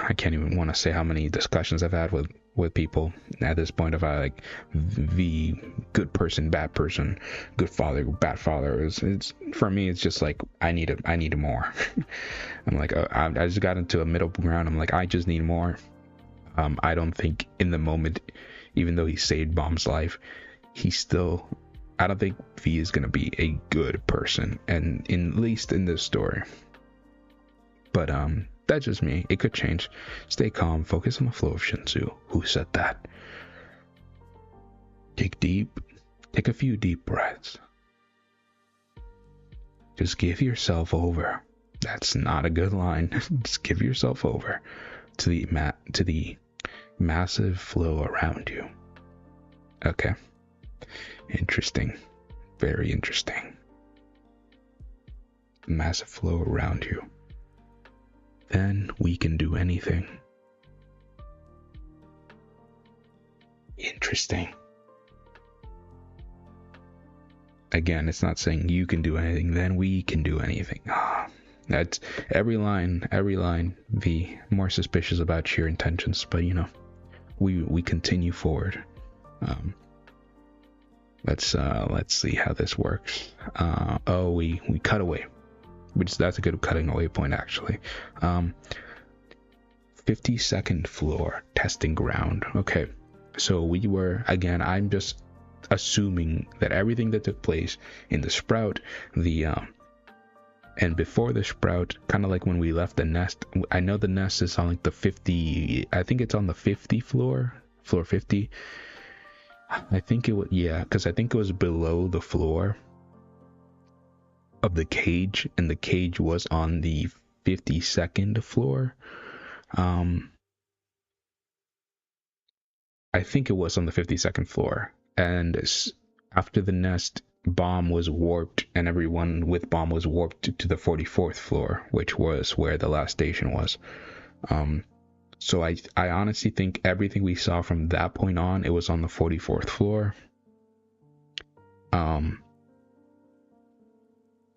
I can't even want to say how many discussions I've had with people at this point of like V, good person, bad person, good father, bad father. It's for me, it's just like I need more. I'm like I just got into a middle ground. I'm like I just need more. I don't think in the moment, even though he saved Bomb's life, I don't think V is gonna be a good person, and at least in this story. But that's just me. It could change. Stay calm. Focus on the flow of Shinsu. Who said that? Take a few deep breaths. Just give yourself over. That's not a good line. Just give yourself over to the massive flow around you. Okay. Interesting. Very interesting. Massive flow around you. Then we can do anything. Interesting. Again, it's not saying you can do anything, then we can do anything. That's every line, the more suspicious about your intentions, but you know, we continue forward. Let's see how this works. We cut away. That's a good cutting away point, actually. 52nd floor, testing ground. Okay, so we were, again, I'm just assuming that everything that took place in the sprout, and before the sprout, kind of like when we left the nest. I know the nest is on like the 50, I think it's on the 50 floor 50. I think it was, yeah, because I think it was below the floor of the cage, and the cage was on the 52nd floor. I think it was on the 52nd floor, and after the nest, Bomb was warped, and everyone with Bomb was warped to the 44th floor, which was where the last station was. So I honestly think everything we saw from that point on, it was on the 44th floor.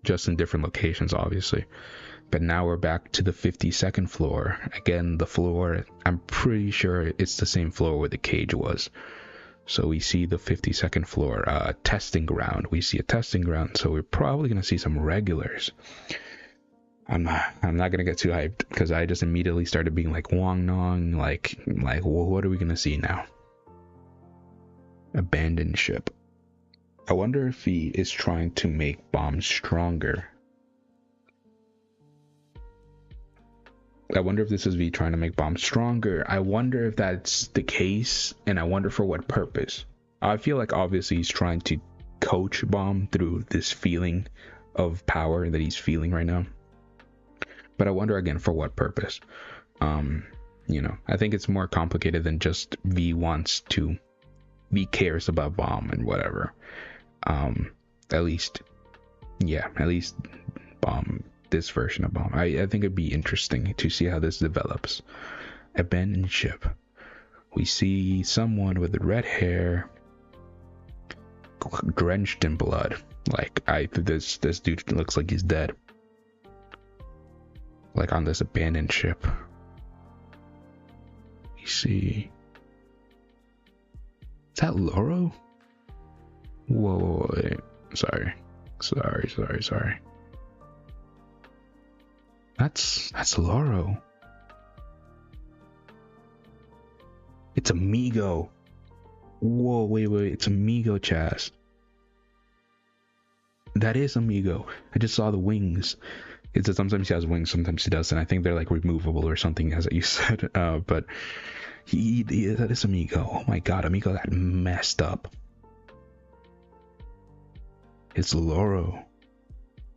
Just in different locations, obviously. But now we're back to the 52nd floor. Again, the floor, I'm pretty sure it's the same floor where the cage was. So we see the 52nd floor, testing ground. We see a testing ground, so we're probably going to see some regulars. I'm not going to get too hyped, because I just immediately started being like, Wong Nong, like, well, what are we going to see now? Abandoned ship. I wonder if he is trying to make Bomb stronger. I wonder if this is V trying to make Bomb stronger. I wonder if that's the case, and I wonder for what purpose. I feel like obviously he's trying to coach Bomb through this feeling of power that he's feeling right now. But I wonder again for what purpose. You know, I think it's more complicated than just V cares about Bomb and whatever. At least Bomb, this version of Bomb. I think it'd be interesting to see how this develops. Abandoned ship. We see someone with red hair, drenched in blood. Like this dude looks like he's dead. Like on this abandoned ship. We see. Is that Loro? Whoa, wait. Sorry. That's Loro. It's Amigo. Whoa, wait, it's Amigo, Chaz. That is Amigo. I just saw the wings. It's that sometimes he has wings, sometimes he doesn't. I think they're like removable or something, as you said. But that is Amigo. Oh my god, Amigo got messed up. It's Loro.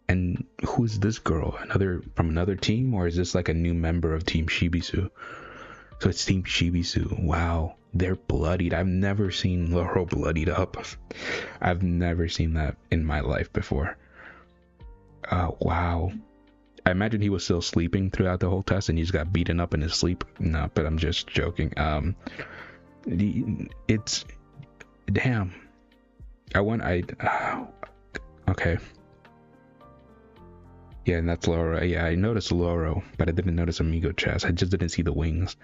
And who's this girl? Another from another team, or is this like a new member of Team Shibisu? So it's Team Shibisu. Wow, they're bloodied. I've never seen Laurel bloodied up. I've never seen that in my life before. Wow. I imagine he was still sleeping throughout the whole test and he just got beaten up in his sleep. No, but I'm just joking. It's damn. Okay. Yeah, and that's Laura. Yeah, I noticed Lauro, but I didn't notice Amigo Chess. I just didn't see the wings.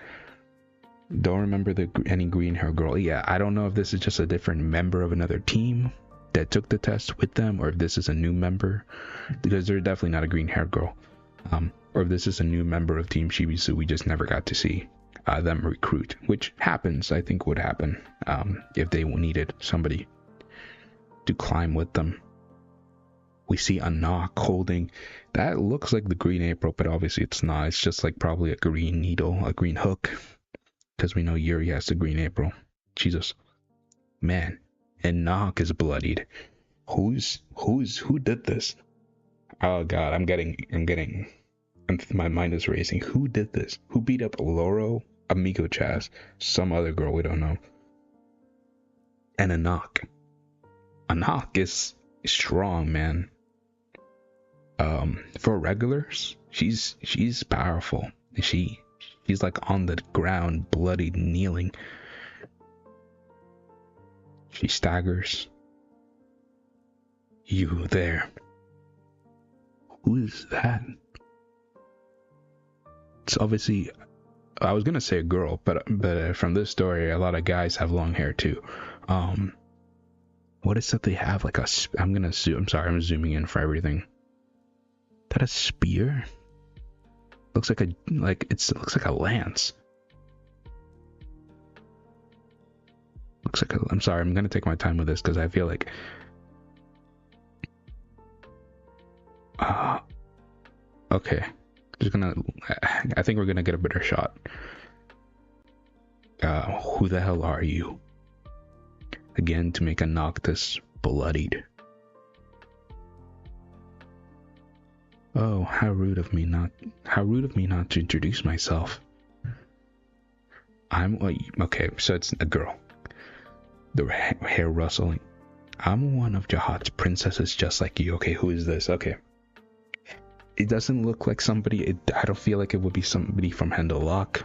Don't remember any green hair girl. Yeah, I don't know if this is just a different member of another team that took the test with them, or if this is a new member, because they're definitely not a green hair girl. Or if this is a new member of Team Shibisu we just never got to see them recruit, which happens. I think would happen if they needed somebody to climb with them. We see a knock holding that looks like the green April, but obviously it's not. It's just like probably a green needle, a green hook, because we know Yuri has the green April. Jesus, man, and Knock is bloodied. Who did this? Oh God, my mind is racing. Who did this? Who beat up Loro, Amigo Chaz, some other girl we don't know, and a Knock? A Knock is strong, man. For regulars, she's powerful. She's like on the ground, bloodied, kneeling. She staggers. You there? Who is that? It's obviously, I was gonna say a girl, but from this story, a lot of guys have long hair too. What is that they have? Like I'm sorry, I'm zooming in for everything. Is that a spear? Looks like it looks like a lance. I'm sorry, I'm gonna take my time with this because I feel like okay. I think we're gonna get a better shot. Who the hell are you? Again, to make a Noctis bloodied. Oh, how rude of me not to introduce myself. Okay, so it's a girl. The hair rustling. I'm one of Jahat's princesses just like you. Okay, who is this? Okay. It doesn't look like somebody, I don't feel like it would be somebody from Hendel Lock.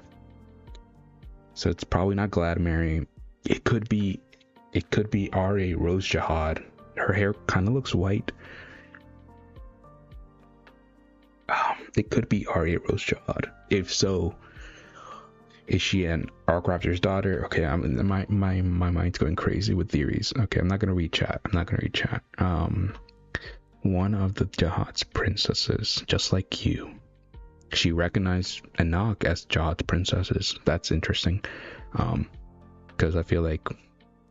So it's probably not Gladmary. It could be R.A. Rose Jahad. Her hair kind of looks white. It could be R.A. Rose Jahad. If so, is she an Arcrafter's daughter? Okay, my mind's going crazy with theories. Okay, I'm not gonna read chat. One of the Jahad's princesses, just like you. She recognized Anak as Jahad's princesses. That's interesting. Because I feel like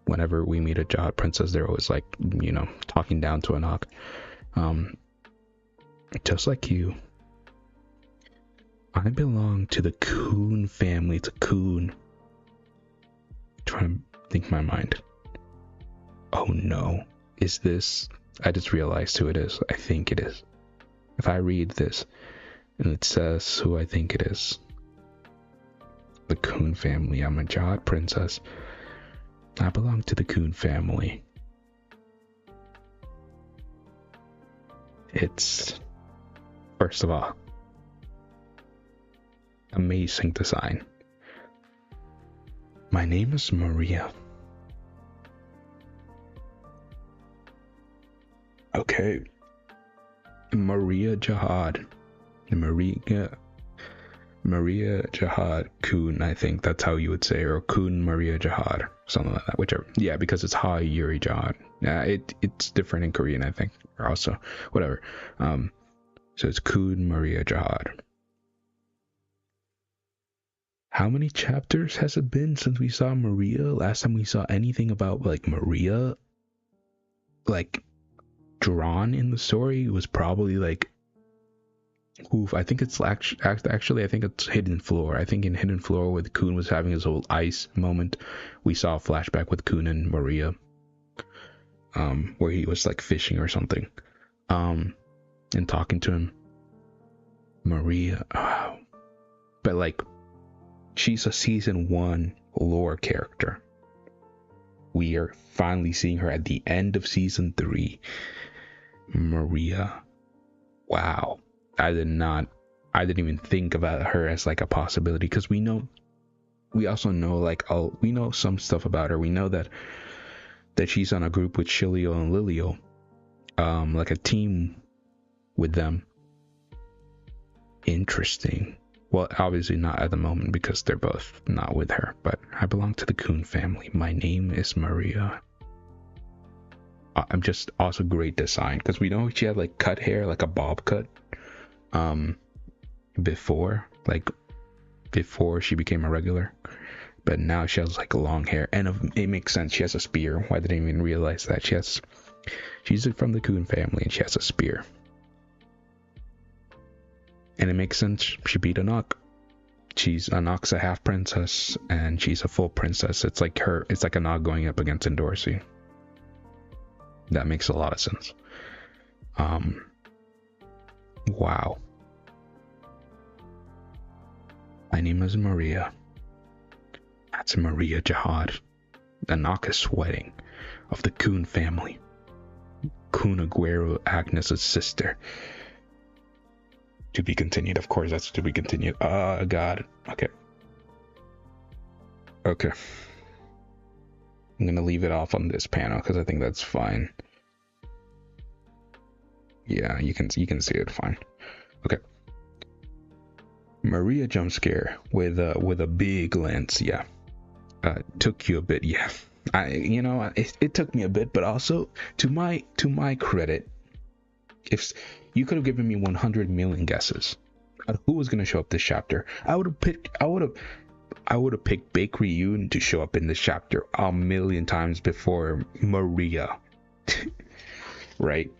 whenever we meet a Jahad princess, they're always like, talking down to Anak. Just like you. I belong to the Coon family. It's a Coon. Trying to think my mind. Oh no. Is this... I just realized who it is. I think it is. If I read this and it says who I think it is. The Coon family. I'm a Jahad princess. I belong to the Coon family. It's... First of all, amazing design. My name is Maria. Okay. Maria Jahad. Maria Jahad Kun, I think that's how you would say, or Kun Maria Jahad, something like that, whichever. Yeah, because it's Ha Yuri Jahad. Yeah, it's different in Korean, I think, or also, whatever. So it's Kun Maria Jahad. How many chapters has it been since we saw Maria? Last time we saw anything about like Maria, like drawn in the story, was probably like, oof, I think it's actually I think it's Hidden Floor. I think in Hidden Floor, with Kun was having his whole ice moment, we saw a flashback with Kun and Maria, where he was like fishing or something. and talking to him. Maria, oh. But like, she's a season 1 lore character. We are finally seeing her at the end of season 3. Maria, wow. I didn't even think about her as like a possibility, because we also know like, we know some stuff about her. We know that she's on a group with Shilio and Lilio, like a team with them. Interesting. Well, obviously not at the moment because they're both not with her, but I belong to the Kun family. My name is Maria. I'm just also great design, because we know she had like cut hair, like a bob cut, before she became a regular, but now she has like long hair, and it makes sense. She has a spear. Why didn't I even realize that? She's from the Kun family and she has a spear. And it makes sense. She beat Anok. Anok's a half princess and she's a full princess. It's like Anok going up against Endorsi. That makes a lot of sense. Wow. My name is Maria. That's Maria Jihad. Anok is sweating. Of the Kun family. Kun Aguero, Agnes' sister. To be continued. Of course, that's to be continued. God. Okay. I'm gonna leave it off on this panel because I think that's fine. Yeah, you can see it fine. Okay. Maria jump scare with a big lens. Yeah. Took you a bit. Yeah. It took me a bit, but also to my credit, if you could have given me 100 million guesses at who was going to show up this chapter, I would have picked Bakery Yoon to show up in this chapter a million times before Maria. Right?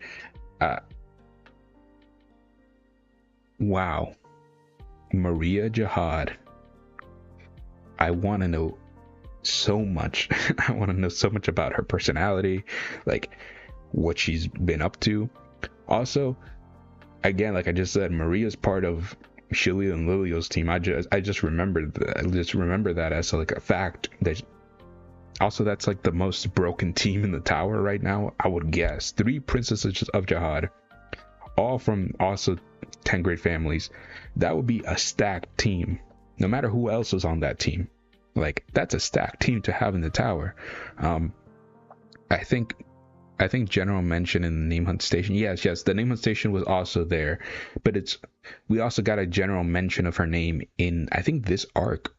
Wow. Maria Jihad. I want to know so much. I want to know so much about her personality, like what she's been up to. Also, again, like I just said, Maria's part of Shilio and Lilio's team. I just remembered that as like a fact. That also, that's like the most broken team in the tower right now. I would guess 3 princesses of Jihad, all from also 10 great families. That would be a stacked team. No matter who else was on that team, like that's a stacked team to have in the tower. I think general mention in the name hunt station. Yes, the name hunt station was also there, but we also got a general mention of her name in, I think, this arc.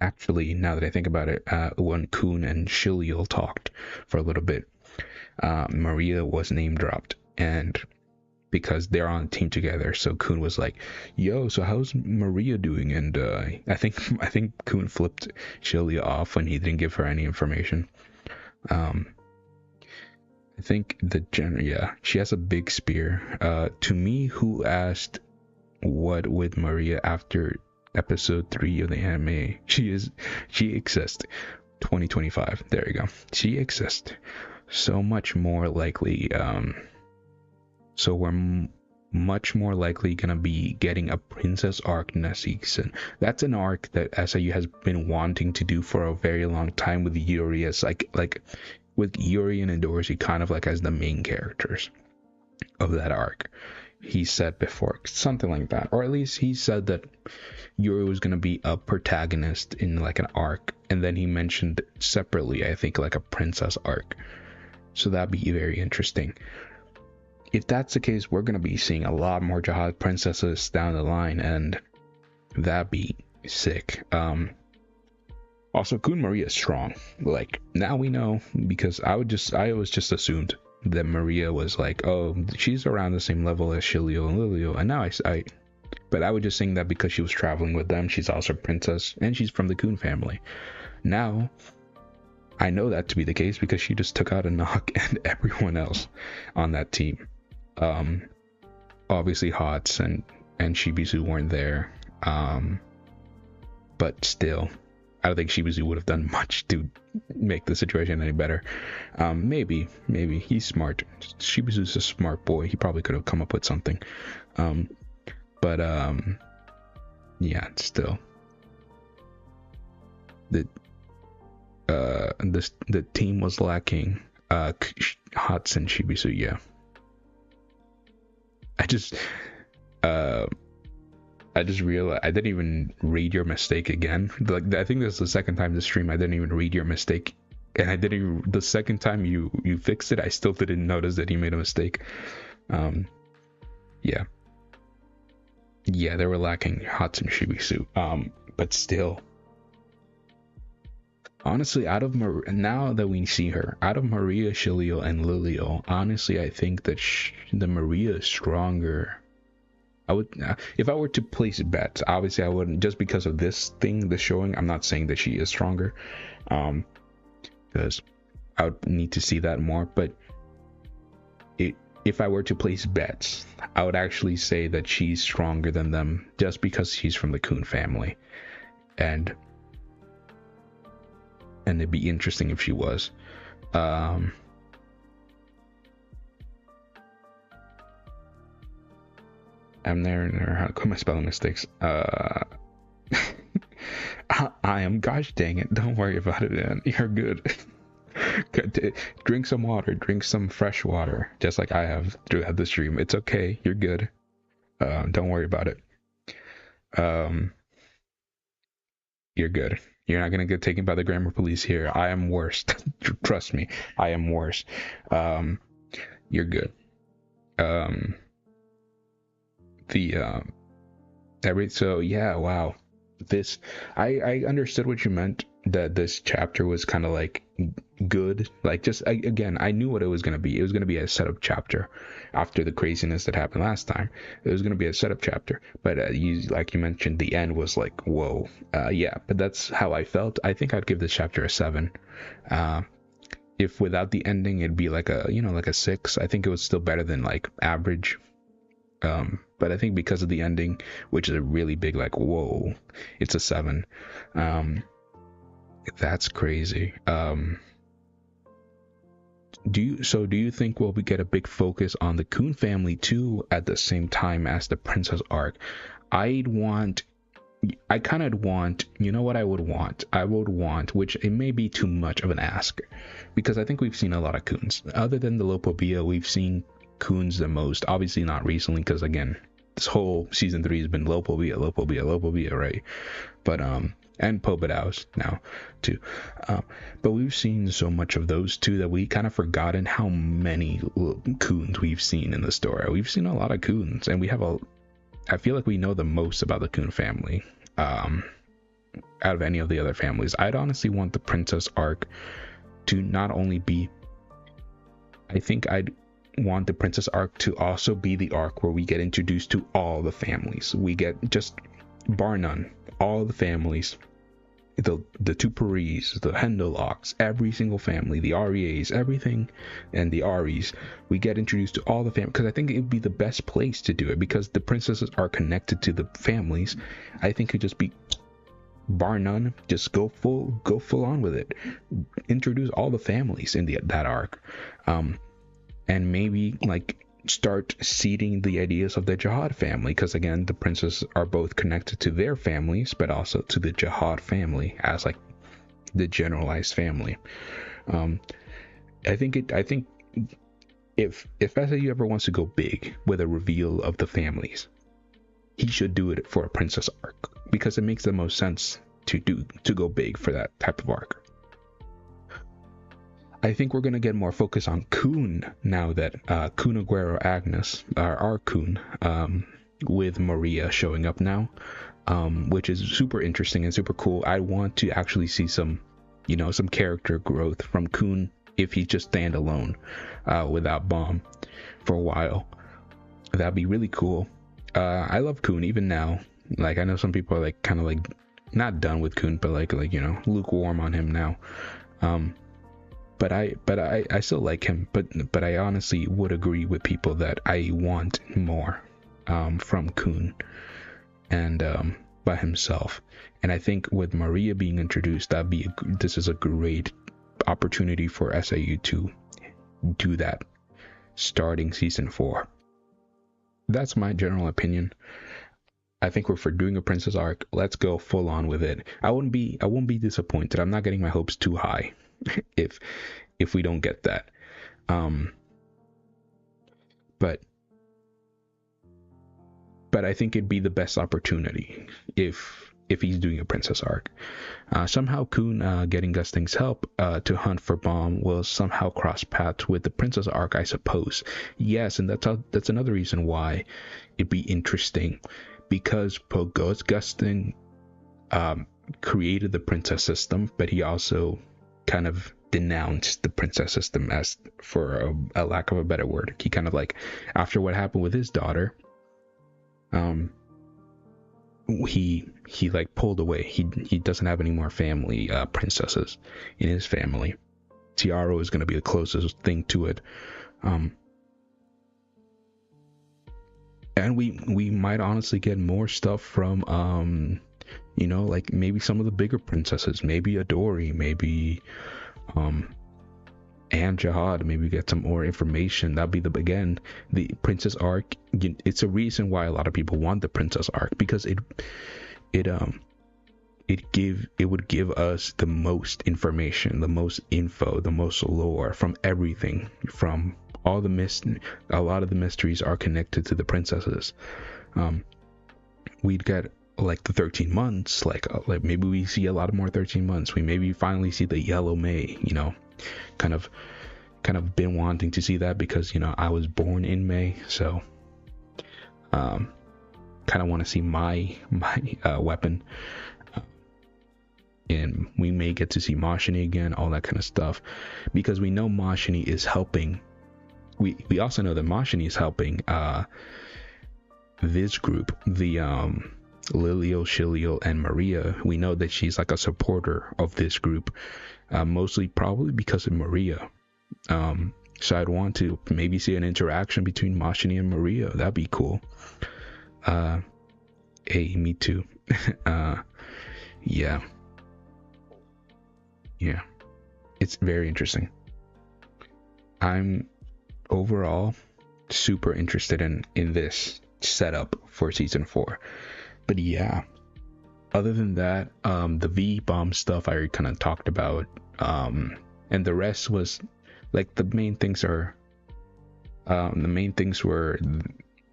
Actually, now that I think about it, when Kun and Shilio talked for a little bit, Maria was name dropped, and because they're on a team together, so Kun was like, "Yo, so how's Maria doing?" And I think Kun flipped Shilio off when he didn't give her any information. I think she has a big spear. To me, who asked what with Maria after episode 3 of the anime? She exists. 2025. There you go. She exists. So much more likely. So we're much more likely gonna be getting a princess arc next season. That's an arc that SIU has been wanting to do for a very long time, with Yuri as like with Yuri and Endorsi kind of like as the main characters of that arc. He said before something like that, or at least he said that Yuri was gonna be a protagonist in like an arc, and then he mentioned separately, I think, like a princess arc. So that'd be very interesting. If that's the case, we're going to be seeing a lot more Jihad princesses down the line, and that'd be sick. Also, Kun Maria is strong. Like, now we know, because I always just assumed that Maria was like, oh, she's around the same level as Shilio and Lilio, and now but I was just saying that because she was traveling with them. She's also a princess, and she's from the Kun family. Now, I know that to be the case because she just took out Anok and everyone else on that team. Obviously Hots and Shibizu weren't there, but still, I don't think Shibuzu would have done much to make the situation any better. Maybe he's smart. Shibuzu's a smart boy. He probably could have come up with something. But yeah, still, the team was lacking Hots and Shibuzu. Yeah, I just realized I didn't even read your mistake again. Like, I think this is the second time this stream I didn't even read your mistake, and I didn't even, the second time you fixed it, I still didn't notice that you made a mistake. Yeah, they were lacking Hots and Shibuzu. But still, honestly, now that we see her, out of Maria, Shilio, and Lilio, honestly, I think that the Maria is stronger. I would, if I were to place bets, obviously I wouldn't, just because of this thing, the showing. I'm not saying that she is stronger, because I would need to see that more. But if I were to place bets, I would actually say that she's stronger than them, just because she's from the Kun family, and it'd be interesting if she was. I'm there. How come my spelling mistakes? I am. Gosh dang it! Don't worry about it, man. You're good. Drink some water. Drink some fresh water, just like I have throughout the stream. It's okay. You're good. Don't worry about it. You're good. You're not gonna get taken by the grammar police here. I am worse. Trust me. I am worse. You're good. So yeah, wow, this I understood what you meant, that this chapter was kind of like good, like just again, I knew what it was going to be. It was going to be a setup chapter after the craziness that happened last time. It was going to be a setup chapter, but like you mentioned, the end was like, whoa. Yeah, but that's how I felt. I think I'd give this chapter a 7. If without the ending it'd be like a, like a 6. I think it was still better than like average. But I think because of the ending, which is a really big, like, whoa, it's a 7. That's crazy. Do you think we'll get a big focus on the Kun family too at the same time as the princess arc? I kind of want, what I would want, which it may be too much of an ask, because I think we've seen a lot of Kuns. Other than the Lopobia, we've seen Kuns the most. Obviously not recently, because again, this whole season 3 has been Lopobia, right? But and Pobodaos now too. But we've seen so much of those two that we kind of forgotten how many Kuns we've seen in the story. We've seen a lot of Kuns, and I feel like we know the most about the Kun family out of any of the other families. I'd honestly want the princess arc to not only be, I think I'd want the princess arc to also be the arc where we get introduced to all the families. We get, just bar none, all the families, the Tuparis, the Hendolocks, every single family, the REAs, everything, and the Aries. We get introduced to all the families, because I think it would be the best place to do it, because the princesses are connected to the families. I think it would just be, bar none, just go full on with it. Introduce all the families in that arc. And maybe like start seeding the ideas of the Jihad family, because again, the princes are both connected to their families, but also to the Jihad family as like the generalized family. I think if SAU ever wants to go big with a reveal of the families, he should do it for a princess arc, because it makes the most sense to go big for that type of arc. I think we're going to get more focus on Kun now that Kun Aguero Agnes, our Kun, with Maria showing up now, which is super interesting and super cool. I want to actually see some character growth from Kun if he just stand alone without Bomb for a while. That'd be really cool. I love Kun even now. Like, I know some people are like kind of like not done with Kun, but like lukewarm on him now. But I still like him, but I honestly would agree with people that I want more from Kun. And by himself. And I think with Maria being introduced, this is a great opportunity for SAU to do that starting season 4. That's my general opinion. I think we're for doing a princess arc. Let's go full on with it. I won't be disappointed. I'm not getting my hopes too high if we don't get that. But I think it'd be the best opportunity if he's doing a princess arc. Somehow Kun getting Gusting's help to hunt for Bomb will somehow cross paths with the princess arc, I suppose. Yes, and that's another reason why it'd be interesting, because Gusting created the princess system, but he also kind of denounced the princess system, as for a lack of a better word. He kind of like, after what happened with his daughter, he like pulled away. He doesn't have any more family princesses in his family. Tiara is going to be the closest thing to it. And we might honestly get more stuff from like maybe some of the bigger princesses, maybe Adori, maybe and Jihad. Maybe get some more information. That'll be the princess arc. It's a reason why a lot of people want the princess arc, because it would give us the most information, the most info, the most lore from everything, from all the a lot of the mysteries are connected to the princesses. We'd get like the 13 months, like maybe we see a lot more 13 months. We maybe finally see the yellow May, kind of been wanting to see that, because I was born in May, so kind of want to see my weapon. And we may get to see Mashini again, all that kind of stuff, because we know Mashini is helping. We also know that Mashini is helping this group, the Lilio, Shilio, and Maria. We know that she's like a supporter of this group, mostly probably because of Maria. So I'd want to maybe see an interaction between Mashini and Maria. That'd be cool. Hey, me too. Yeah, it's very interesting. I'm overall super interested in this setup for season 4. But yeah, other than that, the V-bomb stuff I kind of talked about, and the rest was like the main things were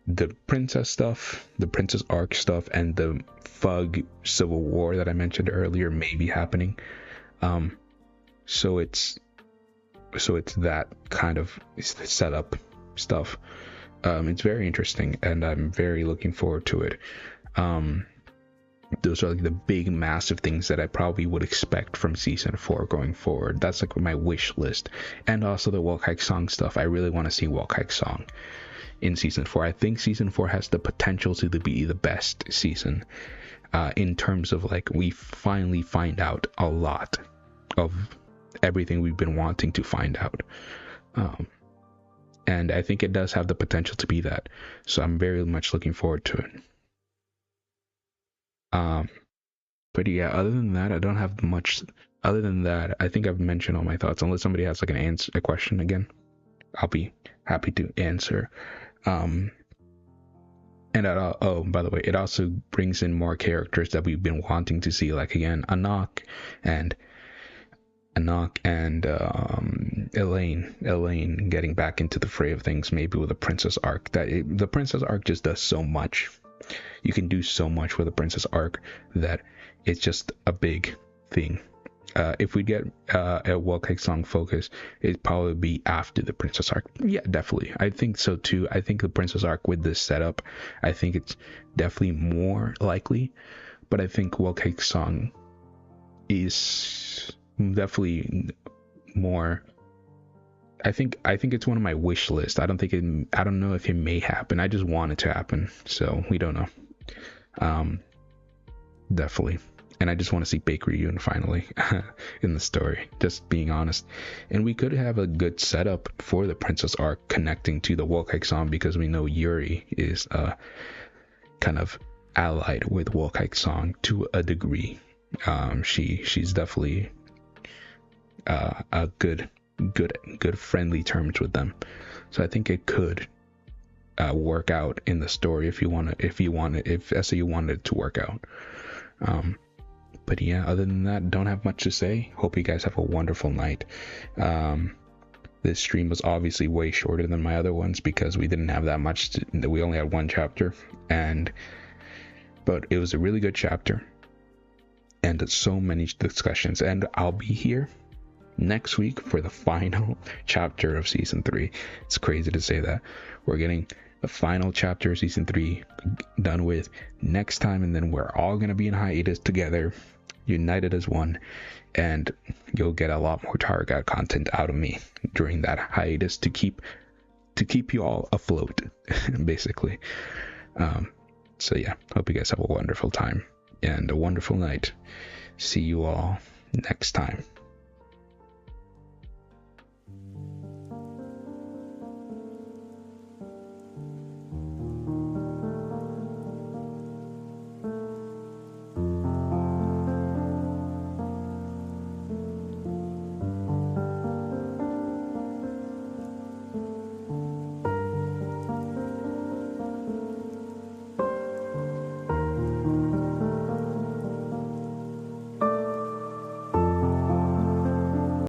the princess stuff, the princess arc stuff, and the Fug civil war that I mentioned earlier may be happening. So it's that kind of setup stuff. It's very interesting, and I'm very looking forward to it. Those are like the big massive things that I probably would expect from season 4 going forward. That's like my wish list. And also the Wokhike Song stuff. I really want to see Wokhike Song in season 4. I think season 4 has the potential to be the best season, in terms of like we finally find out a lot of everything we've been wanting to find out. And I think it does have the potential to be that. So I'm very much looking forward to it. But yeah, other than that, I don't have much. Other than that, I think I've mentioned all my thoughts. Unless somebody has like a question again, I'll be happy to answer. And by the way, it also brings in more characters that we've been wanting to see, like again, Anak and Elaine getting back into the fray of things, maybe with a princess arc. The princess arc just does so much. You can do so much with a princess arc that it's just a big thing. If we get a Wokhike Song focus, it'd probably be after the princess arc. Yeah, definitely. I think so too. I think the princess arc with this setup, I think it's definitely more likely. But I think Wokhike Song is definitely more. I think it's one of my wish lists. I don't know if it may happen. I just want it to happen, so we don't know. Definitely. And I just want to see Bakery Yun finally in the story, just being honest. And we could have a good setup for the princess arc connecting to the Wokhike Song, because we know Yuri is kind of allied with Wokaik Song to a degree. She's definitely a good friendly terms with them. So I think it could work out in the story if SAU wanted it to work out. But yeah, other than that, don't have much to say. Hope you guys have a wonderful night. This stream was obviously way shorter than my other ones because we didn't have that much. We only had one chapter, but it was a really good chapter and so many discussions. And I'll be here next week for the final chapter of season 3. It's crazy to say that we're getting the final chapter of season 3 done with next time, and then we're all gonna be in hiatus together, united as one, and you'll get a lot more Targa content out of me during that hiatus to keep you all afloat, basically. So yeah, hope you guys have a wonderful time and a wonderful night. See you all next time.